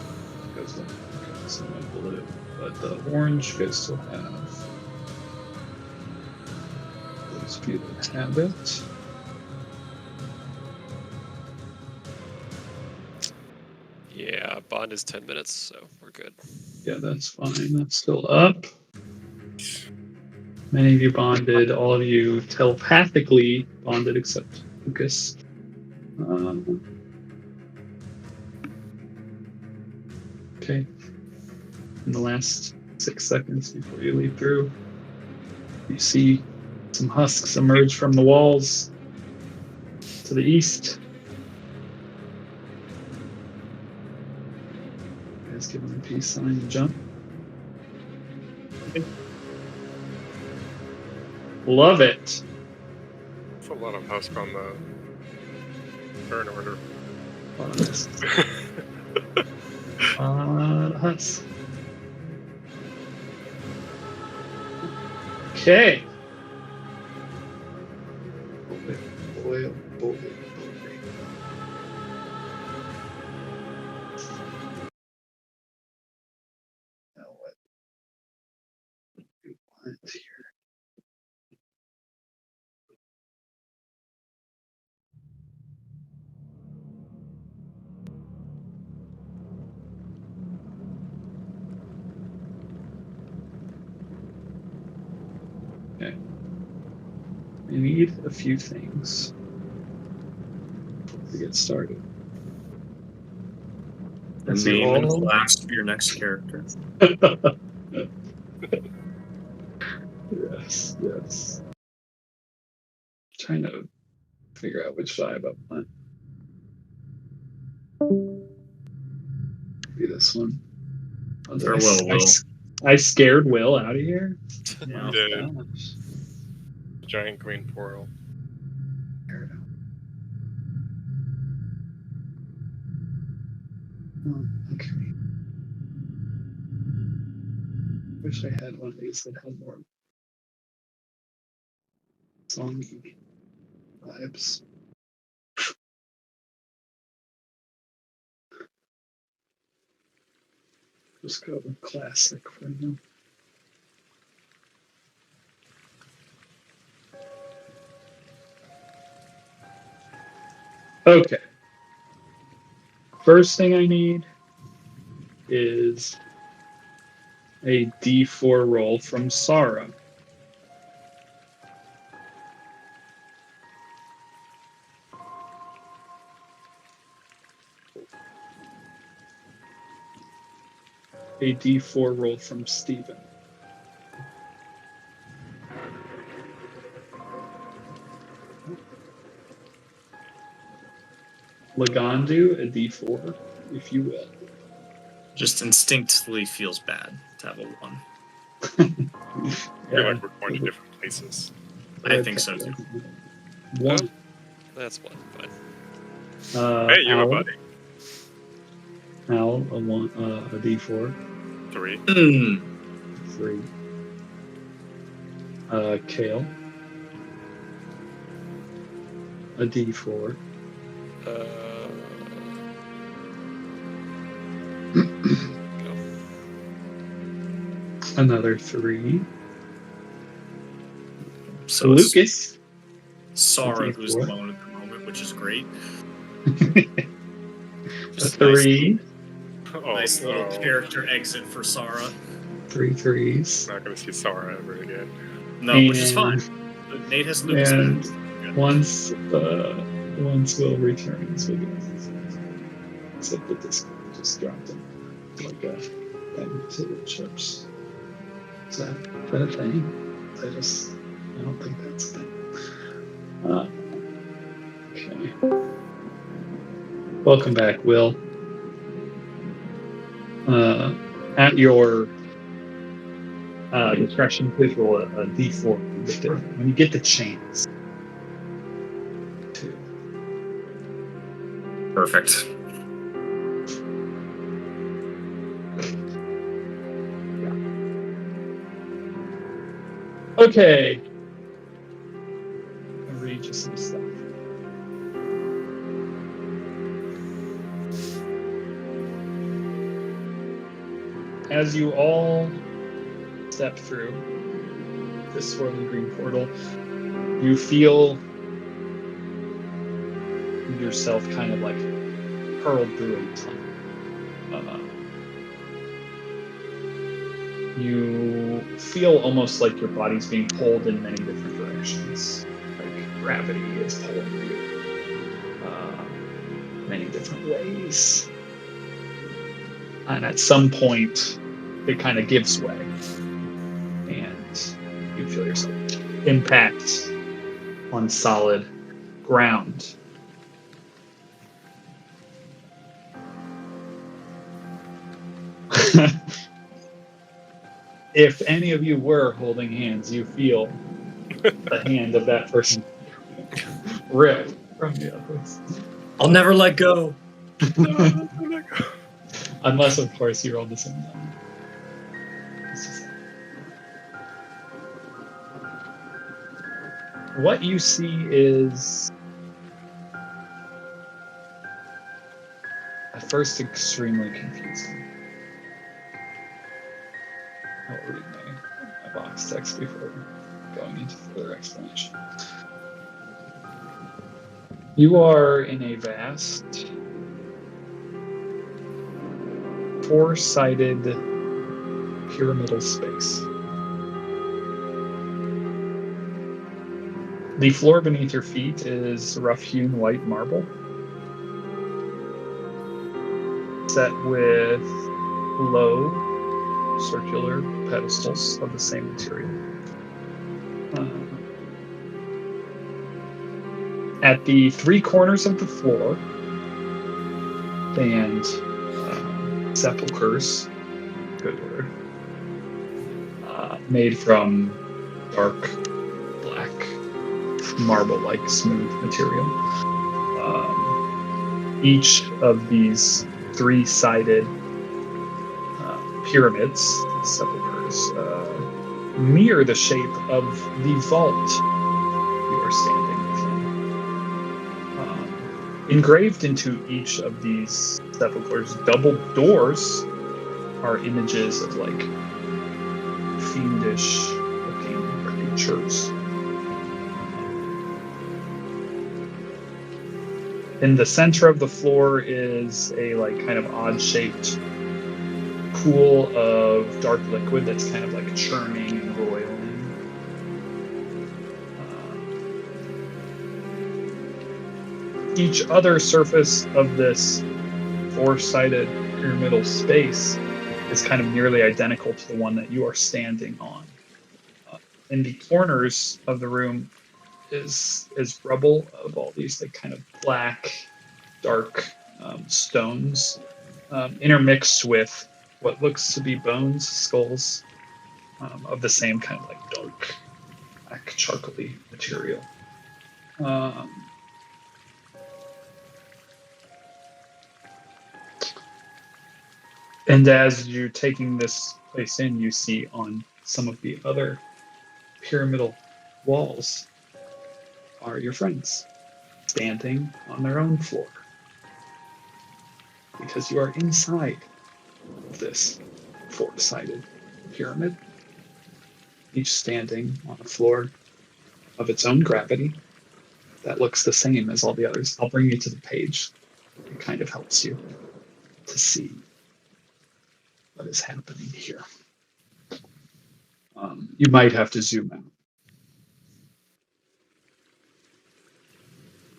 goes away. Okay, so no blue, but the orange you guys still have. Those of you that have it. Yeah, bond is 10 minutes, so we're good. Yeah, that's fine. That's still up. Many of you bonded. All of you telepathically bonded, except Lucas. Okay. In the last 6 seconds before you leave through, you see some husks emerge from the walls to the east. You guys give them a peace sign and jump. Love it. That's a lot of husk on the turn order. Husk. Okay. Boy, oh boy. Now what do we want here? Okay. We need a few things to get started. The Let's see, name and all- class of your next character. Yes, yes. Trying to figure out which vibe I want. Maybe this one. Oh, did I Farewell, s- I Will. s- I scared Will out of here. Yeah. Did. Gosh. Giant green portal. Oh, okay. Wish I had one of these that had more songy vibes. Just go with classic for now. Okay. First thing I need is a D4 roll from Sara. A D4 roll from Steven. Lagandu, a D4, if you will. Just instinctively feels bad to have a 1. I feel like we're going to different places. I think so too. One. That's one, fine. Hey, you have a Al, buddy. Al, a D4, 3. Hmm. 3. Kale, a D4. Uh, Another 3. So it's Lucas. Sara Thank you who's for it. alone at the moment, which is great. A Just 3. Oh, nice no. little character exit for Sara. 3 3s. Not going to see Sara ever again. No, which is fine. And- But Nate has Lucas and back. Good. Once Will returns, we'll get except that this just dropped him like a thing to the chips. Is that a thing? I don't think that's a thing. Okay. Welcome back, Will. At your discretion, please roll a d4 when you get the chance. Perfect. Okay. I'll read you some stuff. As you all step through this swirling green portal, you feel yourself kind of like hurled through a tunnel. You feel almost like your body's being pulled in many different directions. Like gravity is pulling you many different ways. And at some point, it kind of gives way. And you feel yourself impact on solid ground. If any of you were holding hands, you feel the hand of that person rip from the others. I'll never let go. Unless, of course, you rolled the same number. What you see is at first extremely confusing. I'll read my box text before going into further explanation. You are in a vast, four-sided pyramidal space. The floor beneath your feet is rough-hewn white marble, set with low circular pedestals of the same material. At the three corners of the floor stand sepulchers, good word, made from dark black marble-like smooth material. Each of these three-sided pyramids, sepulchers, mirror the shape of the vault you are standing within. Engraved into each of these sepulchers, double doors are images of like fiendish-looking creatures. In the center of the floor is a like kind of odd-shaped pool of dark liquid that's kind of like churning and roiling. Each other surface of this four-sided pyramidal space is kind of nearly identical to the one that you are standing on. In the corners of the room is rubble of all these like kind of black, dark stones, intermixed with what looks to be bones, skulls, of the same kind of like dark, black, charcoaly material. And as you're taking this place in, you see on some of the other pyramidal walls are your friends, standing on their own floor. Because you are inside of this four-sided pyramid, each standing on a floor of its own gravity that looks the same as all the others. I'll bring you to the page. It kind of helps you to see what is happening here. You might have to zoom out.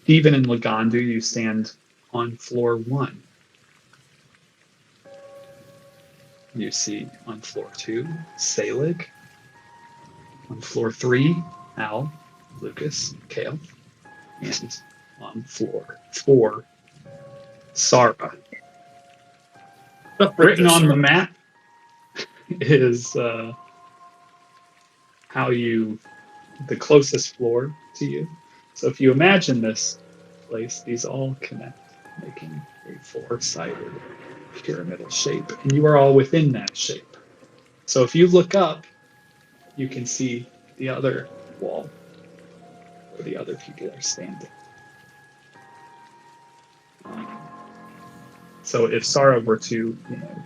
Stephen and Lagandu, you stand on floor 1. You see on floor 2, Selig. On floor 3, Al, Lucas, Kale. And on floor 4, Sarah. Written on the map is the closest floor to you. So if you imagine this place, these all connect, making a 4-sided pyramidal shape, and you are all within that shape. So if you look up, you can see the other wall where the other people are standing. So if Sarah were to,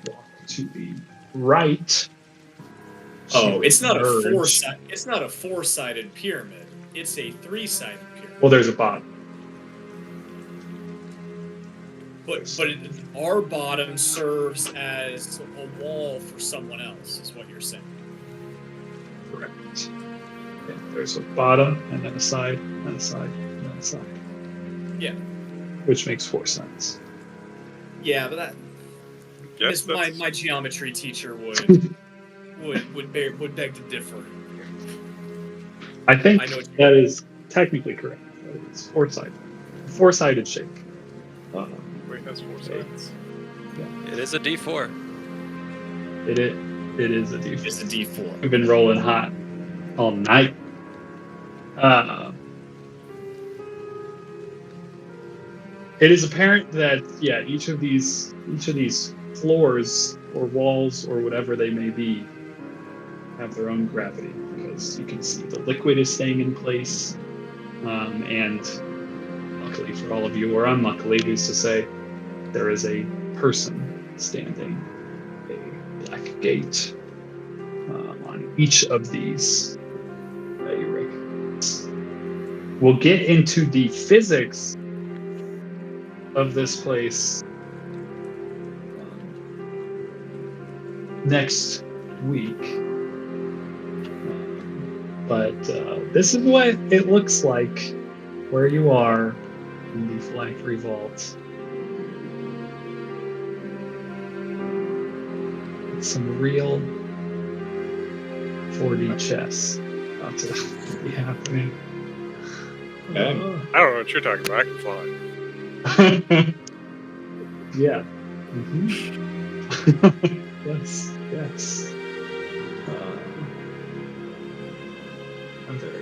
walk to the right. Oh, it's not merge. It's not a 4-sided pyramid. It's a 3-sided pyramid. Well, there's a bottom. But our bottom serves as a wall for someone else, is what you're saying. Correct. Yeah, there's a bottom, and then a side, and a side, and then a side. Yeah. Which makes 4 sides. Yeah, but that Yes, my geometry teacher would beg to differ. I think I know what you that is technically correct. It's 4-sided shape. Wait, that's 4 sides. It is a D4. It is a D4. It's a D4. We've been rolling hot all night. It is apparent that each of these floors or walls or whatever they may be have their own gravity, because you can see the liquid is staying in place, and luckily for all of you, or unluckily, who's to say, there is a person standing, a black gate on each of these. We'll get into the physics of this place next week. But this is what it looks like where you are in the Phylactery Vault. Some real 4D chess about to be happening. I don't know what you're talking about. I can fly. Yeah. Yes. I'm very